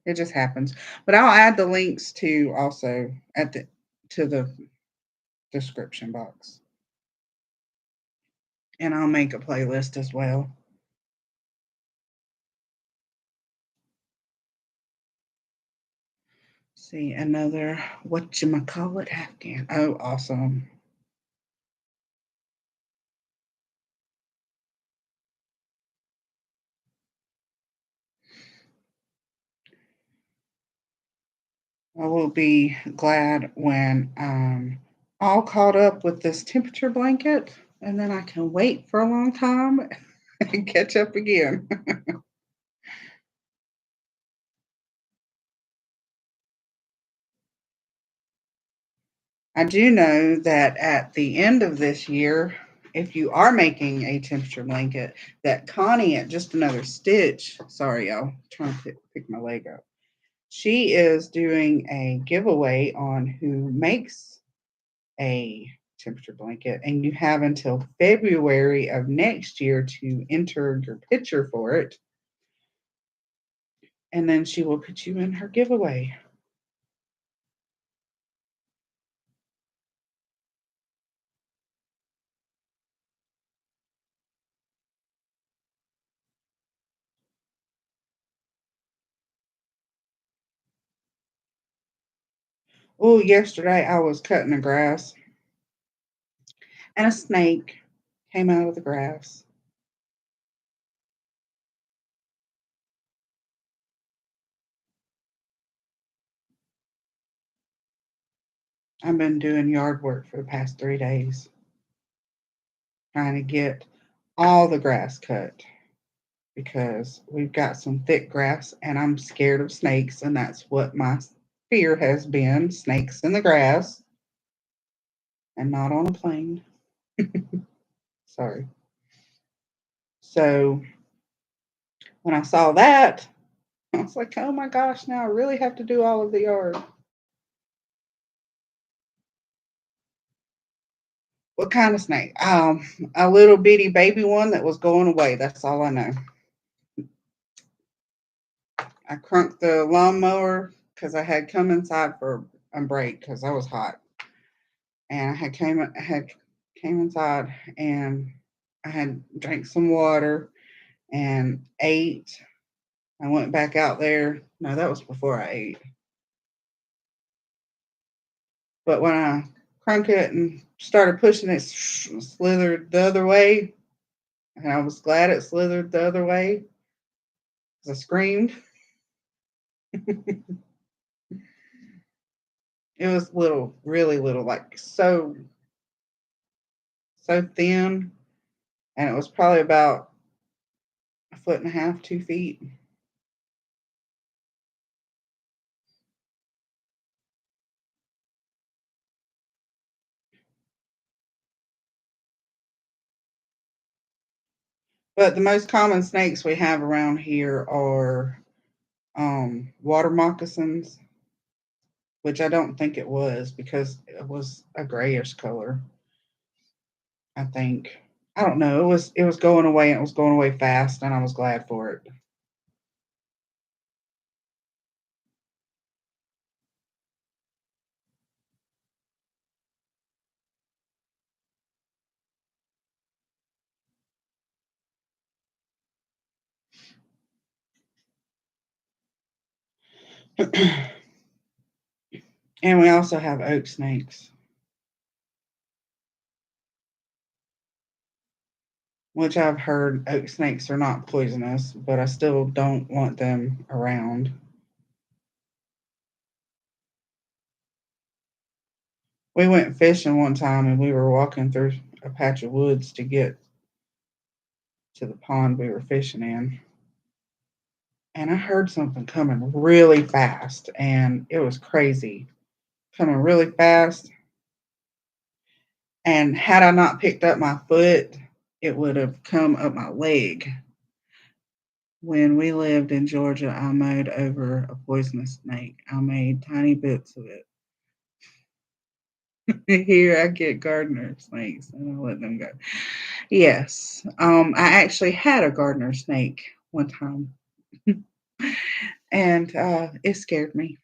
it just happens. But I'll add the links to also at the to the description box. And I'll make a playlist as well. See, another whatchamacallit Afghan. Oh, awesome. I will be glad when I'm all caught up with this temperature blanket, and then I can wait for a long time and catch up again. I do know that at the end of this year, if you are making a temperature blanket, that Connie at Just Another Stitch, sorry, y'all, trying to pick my leg up. She is doing a giveaway on who makes a temperature blanket, and you have until February of next year to enter your picture for it. And then she will put you in her giveaway. Oh, yesterday I was cutting the grass and a snake came out of the grass. I've been doing yard work for the past 3 days, trying to get all the grass cut because we've got some thick grass and I'm scared of snakes, and that's what my fear has been, snakes in the grass and not on a plane. Sorry. So When I saw that, I was like, oh my gosh, now I really have to do all of the yard. What kind of snake? A little bitty baby one that was going away. That's all I know. I crunked the lawnmower because I had come inside for a break because I was hot, and I came inside and I had drank some water and ate. I went back out there. No, that was before I ate. But when I crunk it and started pushing it, slithered the other way, and I was glad it slithered the other way because I screamed. It was little, really little, like so thin, and it was probably about a foot and a half, 2 feet. But the most common snakes we have around here are water moccasins, which I don't think it was because it was a grayish color. I think. I don't know. It was going away and it was going away fast and I was glad for it. And we also have oak snakes, which I've heard oak snakes are not poisonous, but I still don't want them around. We went fishing one time and we were walking through a patch of woods to get to the pond we were fishing in. And I heard something coming really fast and it was crazy. Coming really fast. And had I not picked up my foot, it would have come up my leg. When we lived in Georgia, I mowed over a poisonous snake. I made tiny bits of it. Here I get gardener snakes and I let them go. Yes. I actually had a gardener snake one time and it scared me.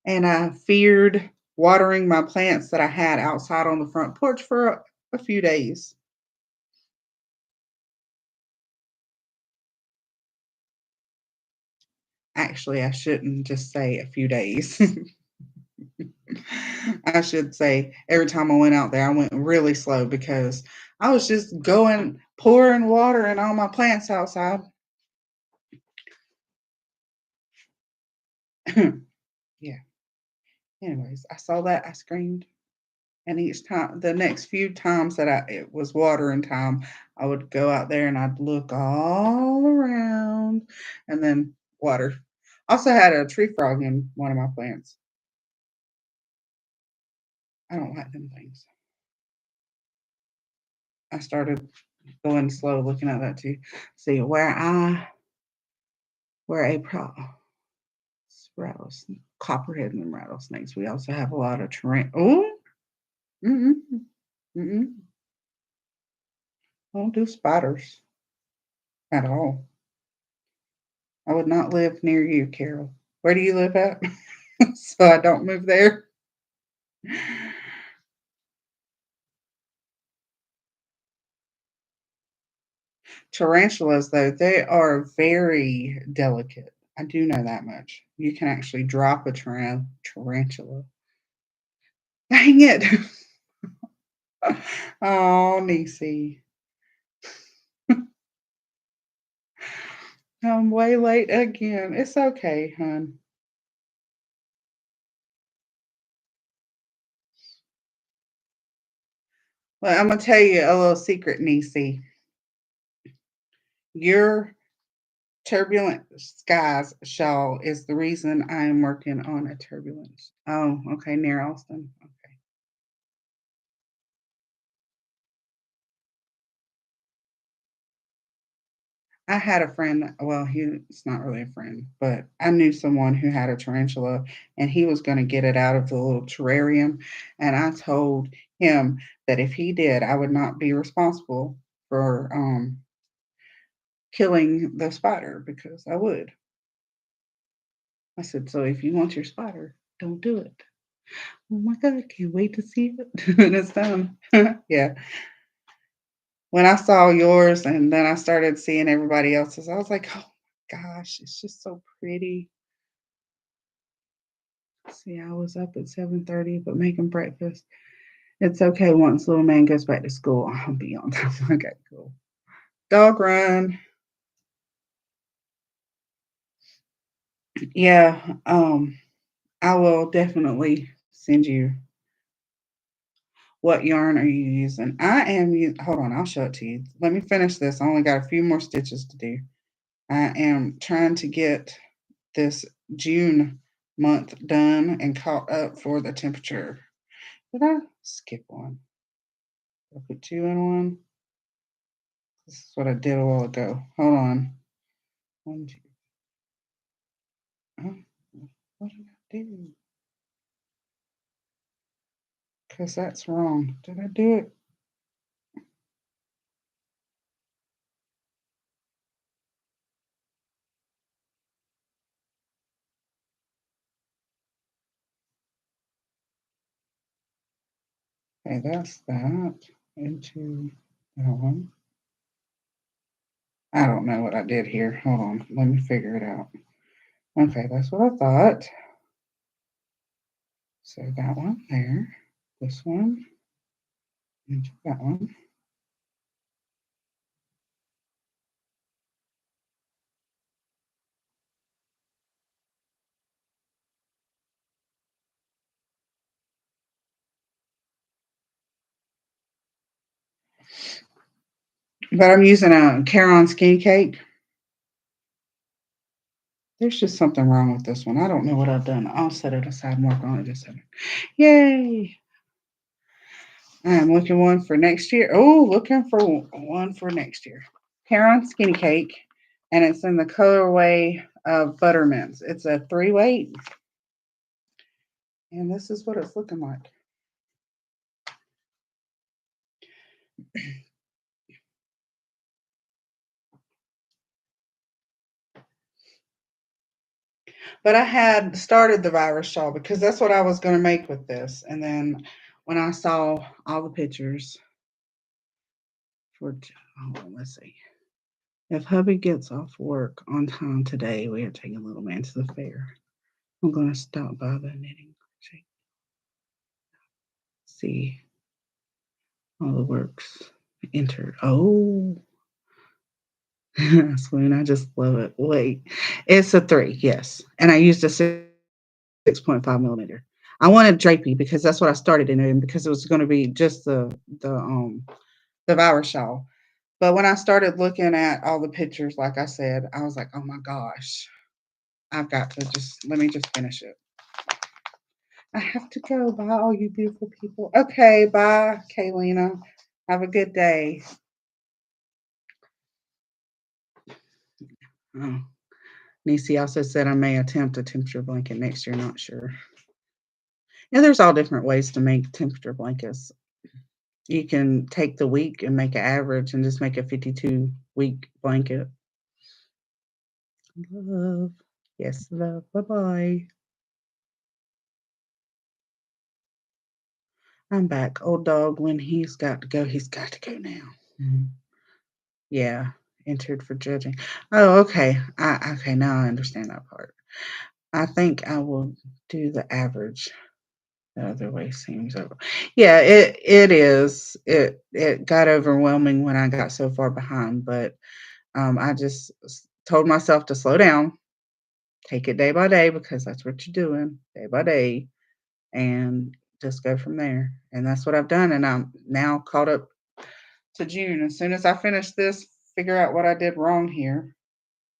And I feared watering my plants that I had outside on the front porch for a few days. Actually, I shouldn't just say a few days. I should say every time I went out there, I went really slow because I was just going pouring water in all my plants outside. Yeah. Anyways, I saw that, I screamed. And each time, the next few times that it was watering time, I would go out there and I'd look all around and then water. Also had a tree frog in one of my plants. I don't like them things. I started going slow looking at that too. See where a copperhead and rattlesnakes. We also have a lot of Oh, mm-mm, mm-mm. I don't do spiders at all. I would not live near you, Carol. Where do you live at? So I don't move there. Tarantulas, though, they are very delicate. I do know that much. You can actually drop a tarantula. Dang it. Oh, Niecy. I'm way late again. It's okay, hon. Well, I'm gonna tell you a little secret, Niecy. Your turbulent skies shawl is the reason I'm working on a turbulence. Oh, okay, near Austin. Okay. I had a friend, well, he's not really a friend, but I knew someone who had a tarantula and he was going to get it out of the little terrarium. And I told him that if he did, I would not be responsible for killing the spider because I would. I said, so if you want your spider, don't do it. Oh my God, I can't wait to see it when it's done. Yeah. When I saw yours and then I started seeing everybody else's, I was like, oh my gosh, it's just so pretty. See, I was up at 7:30, but making breakfast. It's okay once little man goes back to school. I'll be on time. Okay, cool. Dog run. Yeah, I will definitely send you what yarn are you using. Hold on, I'll show it to you. Let me finish this. I only got a few more stitches to do. I am trying to get this June month done and caught up for the temperature. Did I skip one? Did I put two in one? This is what I did a while ago. Hold on. One, two. Oh, what did I do? Because that's wrong. Did I do it? Okay, that's that. Into that one. I don't know what I did here. Hold on. Let me figure it out. Okay, that's what I thought. So that one there. This one. Into that one. But I'm using a Caron skinny cake. There's just something wrong with this one. I don't know what I've done. I'll set it aside and work on it just a second. Yay! I'm looking one for next year. Oh, looking for one for next year. Caron skinny cake, and it's in the colorway of Buttermints. It's a 3-weight, and this is what it's looking like. But I had started the virus shawl because that's what I was going to make with this. And then when I saw all the pictures for, hold on, let's see. If hubby gets off work on time today, we are taking little man to the fair. I'm going to stop by the knitting crochet. See all the works entered. Oh, Swoon, I just love it. Wait, it's a 3, yes. And I used a 6.5 millimeter. I wanted drapey because that's what I started in because it was going to be just the virus shawl. But when I started looking at all the pictures, like I said, I was like, oh my gosh, I've got to just let me just finish it. I have to go. Bye, all you beautiful people. Okay, bye, Kaylina. Have a good day. Oh, Nisi also said I may attempt a temperature blanket next year. Not sure. And there's all different ways to make temperature blankets. You can take the week and make an average and just make a 52-week blanket. Love. Yes, love. Bye bye. I'm back. Old dog, when he's got to go now. Mhm. Yeah, entered for judging. Oh, okay. Okay, now I understand that part. I think I will do the average. The other way seems over. Yeah, it is. It got overwhelming when I got so far behind, but I just told myself to slow down, take it day by day because that's what you're doing, day by day, and just go from there. And that's what I've done, and I'm now caught up to June. As soon as I finish this, figure out what I did wrong here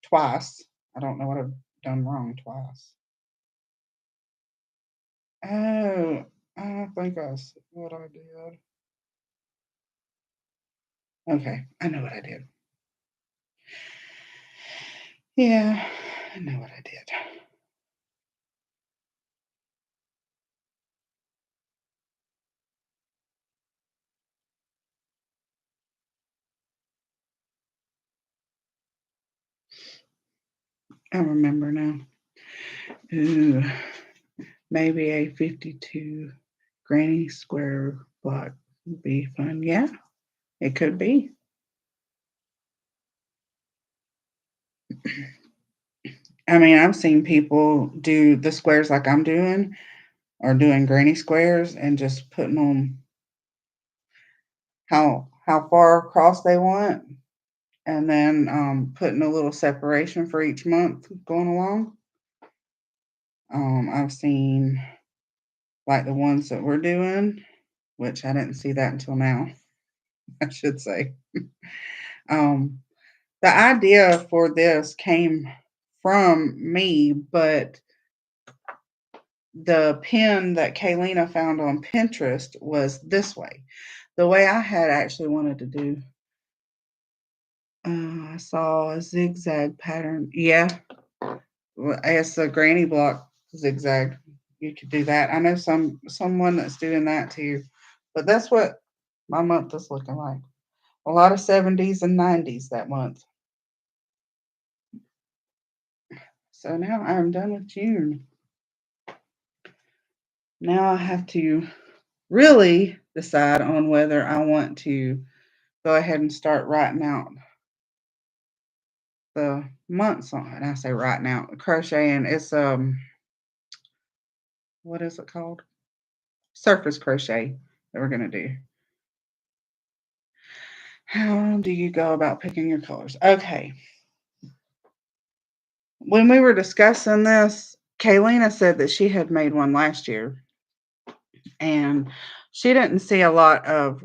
twice. I don't know what I've done wrong twice. Oh, I think I see what I did. Okay, I know what I did. Yeah, I know what I did. I remember now. Ooh, maybe a 52 granny square block would be fun. Yeah, it could be. I mean, I've seen people do the squares like I'm doing, or doing granny squares and just putting them how far across they want, and then putting a little separation for each month going along. I've seen like the ones that we're doing, which I didn't see that until now, I should say. Um, the idea for this came from me, but the pin that Kaylina found on Pinterest was this way. The way I had actually wanted to do, I saw a zigzag pattern. Yeah, it's a granny block zigzag. You could do that. I know someone that's doing that too, but that's what my month is looking like. A lot of 70s and 90s that month. So now I'm done with June. Now I have to really decide on whether I want to go ahead and start writing out the months on. And I say right now, crocheting. It's what is it called? Surface crochet that we're gonna do. How do you go about picking your colors? Okay. When we were discussing this, Kaylina said that she had made one last year and she didn't see a lot of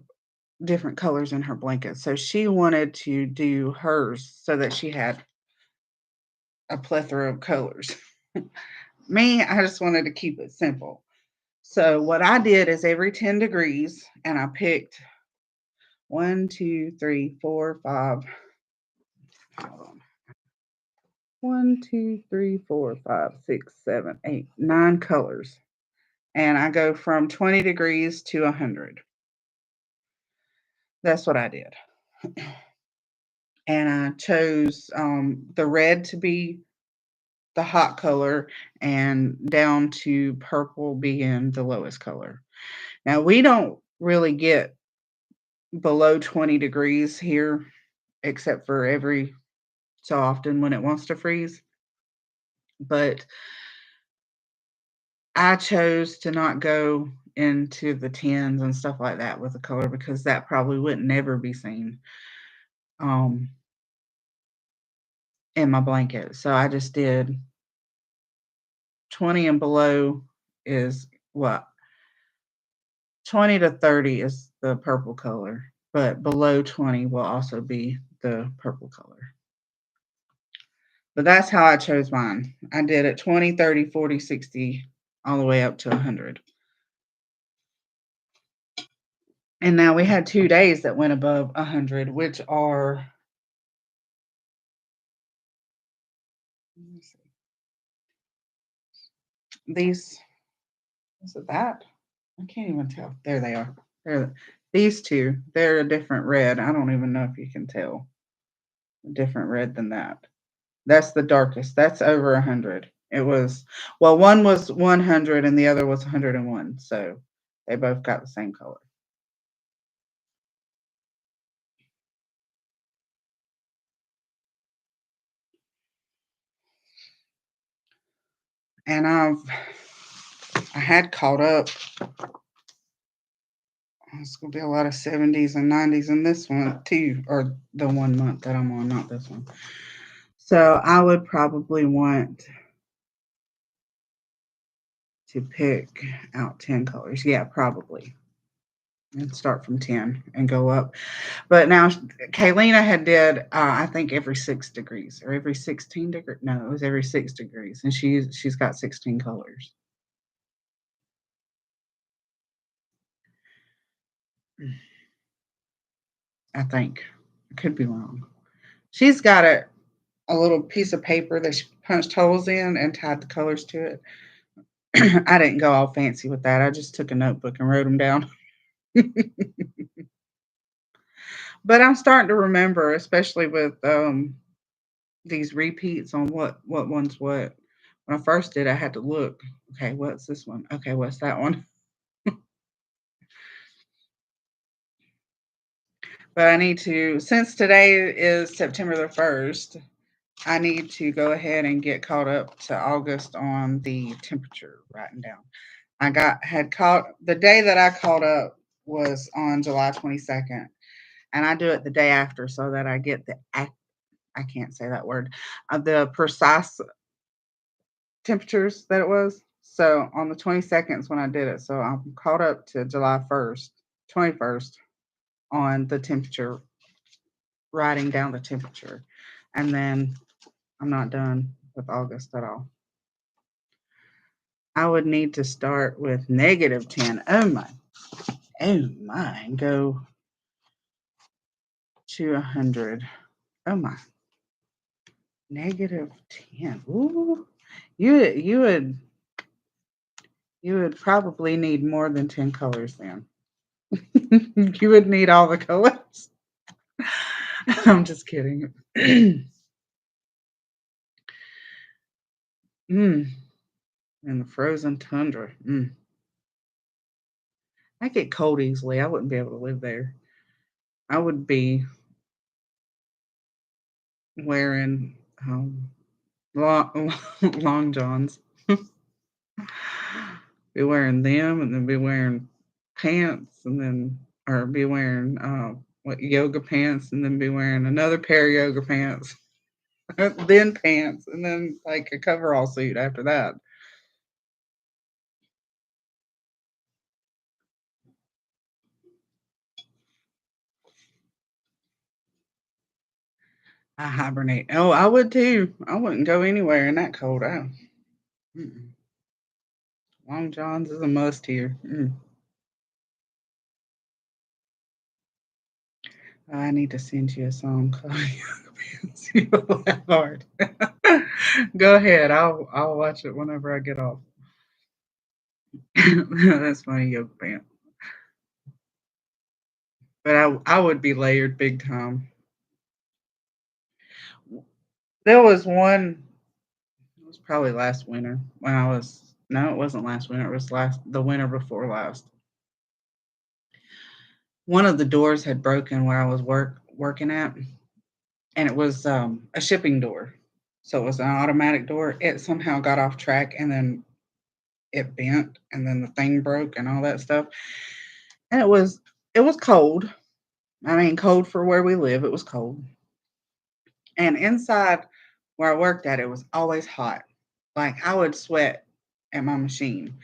different colors in her blanket. So she wanted to do hers so that she had a plethora of colors. Me, I just wanted to keep it simple. So what I did is every 10 degrees, and I picked one, two, three, four, five. Hold on. 1, 2, 3, 4, 5, 6, 7, 8, 9 colors. And I go from 20 degrees to 100. That's what I did. And I chose the red to be the hot color and down to purple being the lowest color. Now, we don't really get below 20 degrees here, except for every so often when it wants to freeze. But I chose to not go into the tens and stuff like that with the color because that probably would never be seen um, in my blanket. So I just did 20 and below is what? 20 to 30 is the purple color, but below 20 will also be the purple color. But that's how I chose mine. I did it 20, 30, 40, 60, all the way up to 100. And now we had 2 days that went above 100, which are these. Is it that? I can't even tell. There they are. These two. They're a different red. I don't even know if you can tell a different red than that. That's the darkest. That's over 100. It was, well, one was 100 and the other was 101. So they both got the same color. And I had caught up. It's gonna be a lot of 70s and 90s in this one too, or the 1 month that I'm on, not this one. So I would probably want to pick out 10 colors. Yeah, probably. And start from 10 and go up. But now Kaylina had did I think every 6 degrees or every 16 degrees. No, it was every 6 degrees. And she's got 16 colors. I think. I could be wrong. She's got it a little piece of paper that she punched holes in and tied the colors to it. I didn't go all fancy with that. I just took a notebook and wrote them down. But I'm starting to remember, especially with these repeats on what one's what. When I first did, I had to look. Okay, what's this one? Okay, what's that one? But I need to, since today is September the 1st, I need to go ahead and get caught up to August on the temperature writing down. Had caught the day that I caught up was on July 22nd, and I do it the day after so that I get I can't say that word, the precise temperatures that it was. So on the 22nd is when I did it. So I'm caught up to July 1st, 21st on the temperature, writing down the temperature. And then I'm not done with August at all. I would need to start with -10. Oh my. Oh my. And go to 100. Oh my. -10. Ooh. You would probably need more than 10 colors then. You would need all the colors. I'm just kidding. In the frozen tundra. I get cold easily. I wouldn't be able to live there. I would be wearing long, long johns. Be wearing them and then be wearing pants and then, or be wearing yoga pants and then be wearing another pair of yoga pants, then pants, and then like a coverall suit after that. I hibernate. Oh, I would too. I wouldn't go anywhere in that cold. Mm-mm. Long johns is a must here. I need to send you a song called Yoga Pants. You'll laugh hard. Go ahead. I'll watch it whenever I get off. That's my yoga pants. But I would be layered big time. There was one. It was probably last winter when I was. No, it wasn't last winter. It was the winter before last. One of the doors had broken where I was working at, and it was a shipping door. So it was an automatic door. It somehow got off track, and then it bent, and then the thing broke, and all that stuff. And it was cold. I mean, cold for where we live. It was cold, and inside where I worked at, it was always hot. Like I would sweat at my machine.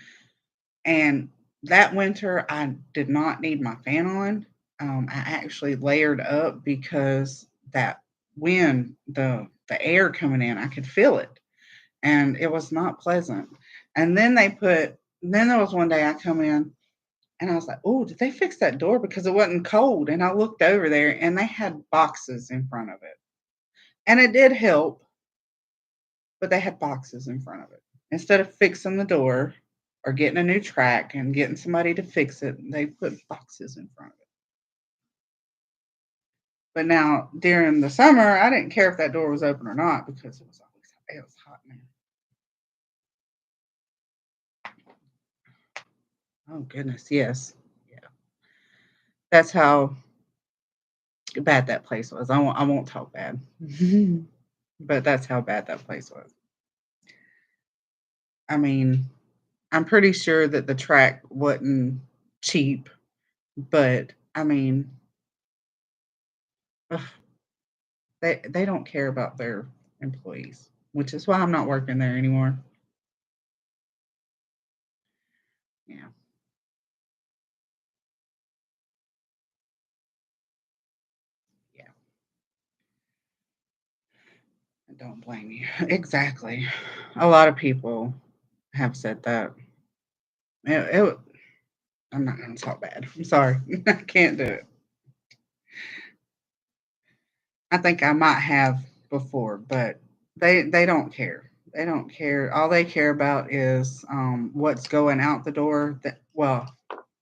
And that winter, I did not need my fan on. I actually layered up because that wind, the air coming in, I could feel it, and it was not pleasant. And then there was one day I come in and I was like, "Oh, did they fix that door?" Because it wasn't cold. And I looked over there and they had boxes in front of it, and it did help, but they had boxes in front of it. Instead of fixing the door or getting a new track and getting somebody to fix it, they put boxes in front of it. But now during the summer, I didn't care if that door was open or not because it was hot in there. Oh goodness, yes. Yeah. That's how bad that place was. I won't talk bad. But that's how bad that place was. I mean, I'm pretty sure that the track wasn't cheap, but I mean, ugh, they don't care about their employees, which is why I'm not working there anymore. Yeah, yeah. I don't blame you. Exactly. A lot of people have said that. It I'm not gonna talk bad. I'm sorry. I can't do it. I think I might have before, but they don't care. They don't care. All they care about is what's going out the door. Well,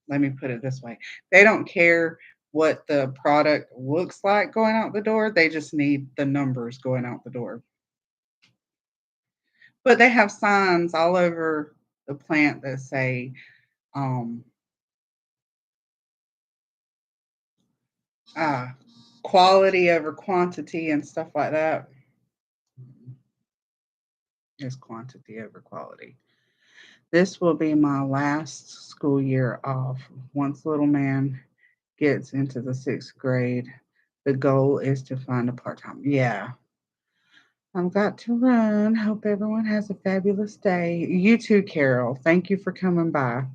let me put it this way: they don't care what the product looks like going out the door. They just need the numbers going out the door. But they have signs all over the plant that say um, uh, quality over quantity and stuff like that. Is quantity over quality. This will be my last school year off. Once little man gets into the 6th grade, the goal is to find a part time. Yeah, I've got to run. Hope everyone has a fabulous day. You too, Carol. Thank you for coming by.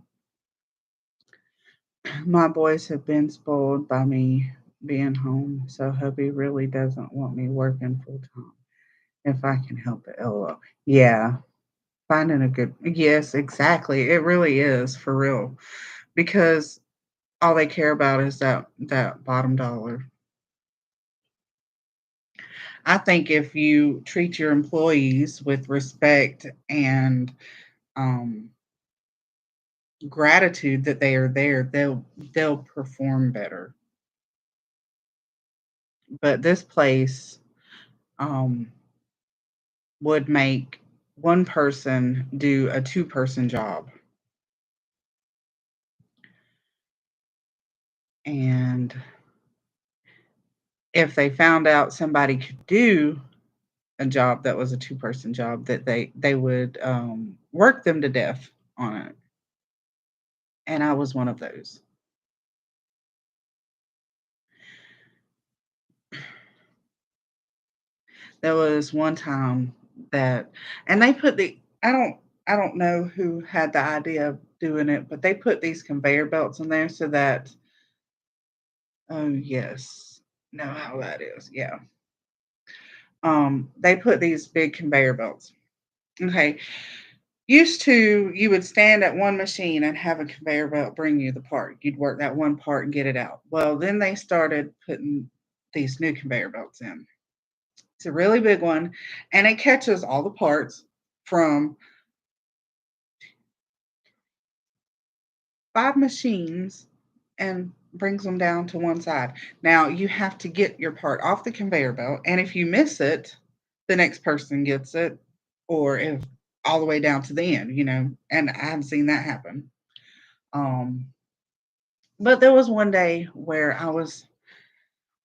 My boys have been spoiled by me being home, so hubby really doesn't want me working full time if I can help it. LOL. Yeah, finding a good, yes, exactly. It really is for real because all they care about is that bottom dollar. I think if you treat your employees with respect and um, gratitude that they are there, they'll perform better. But this place um, would make one person do a two-person job, and if they found out somebody could do a job that was a two-person job, that they would work them to death on it. And I was one of those. There was one time that, and they put the, I don't know who had the idea of doing it, but they put these conveyor belts in there so that, oh yes, know how that is. Yeah. They put these big conveyor belts. Okay. Used to, you would stand at one machine and have a conveyor belt bring you the part. You'd work that one part and get it out. Well, then they started putting these new conveyor belts in. It's a really big one, and it catches all the parts from 5 machines and brings them down to one side. Now, you have to get your part off the conveyor belt, and if you miss it, the next person gets it, or if all the way down to the end, and I've seen that happen. Um, but there was one day where I was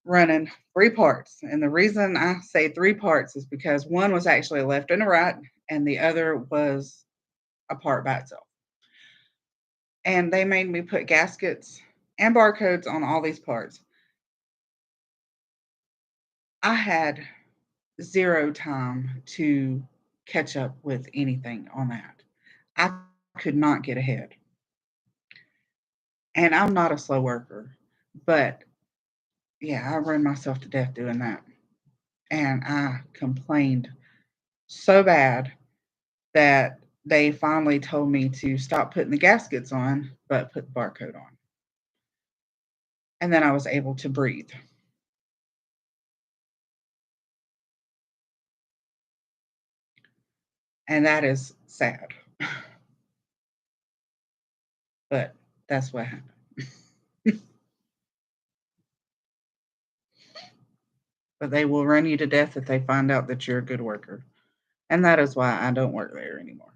running 3 parts, and the reason I say 3 parts is because one was actually a left and a right, and the other was a part by itself. And they made me put gaskets and barcodes on all these parts. I had 0 time to catch up with anything on that. I could not get ahead. And I'm not a slow worker, but yeah, I ran myself to death doing that. And I complained so bad that they finally told me to stop putting the gaskets on, but put the barcode on. And then I was able to breathe. And that is sad. But that's what happened. But they will run you to death if they find out that you're a good worker. And that is why I don't work there anymore.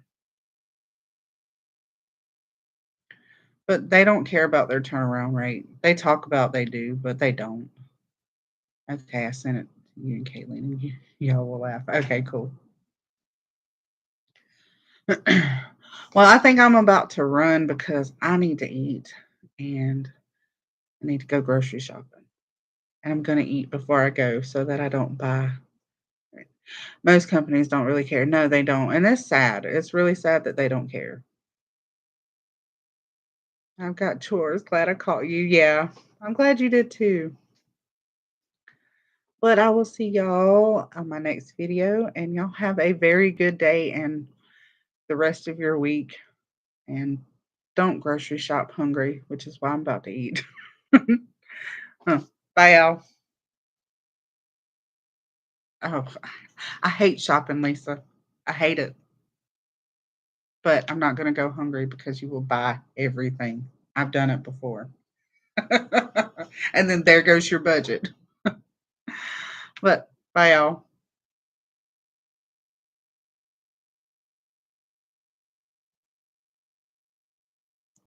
But they don't care about their turnaround rate. They talk about they do, but they don't. Okay, I sent it to you and Caitlin, and y'all will laugh. Okay, cool. Well, I think I'm about to run because I need to eat and I need to go grocery shopping. And I'm going to eat before I go so that I don't buy. Most companies don't really care. No, they don't. And it's sad. It's really sad that they don't care. I've got chores. Glad I caught you. Yeah, I'm glad you did too. But I will see y'all on my next video, and y'all have a very good day and the rest of your week. And don't grocery shop hungry, which is why I'm about to eat. Huh. Bye, y'all. Oh, I hate shopping, Lisa. I hate it. But I'm not going to go hungry because you will buy everything. I've done it before. And then there goes your budget. But bye, y'all.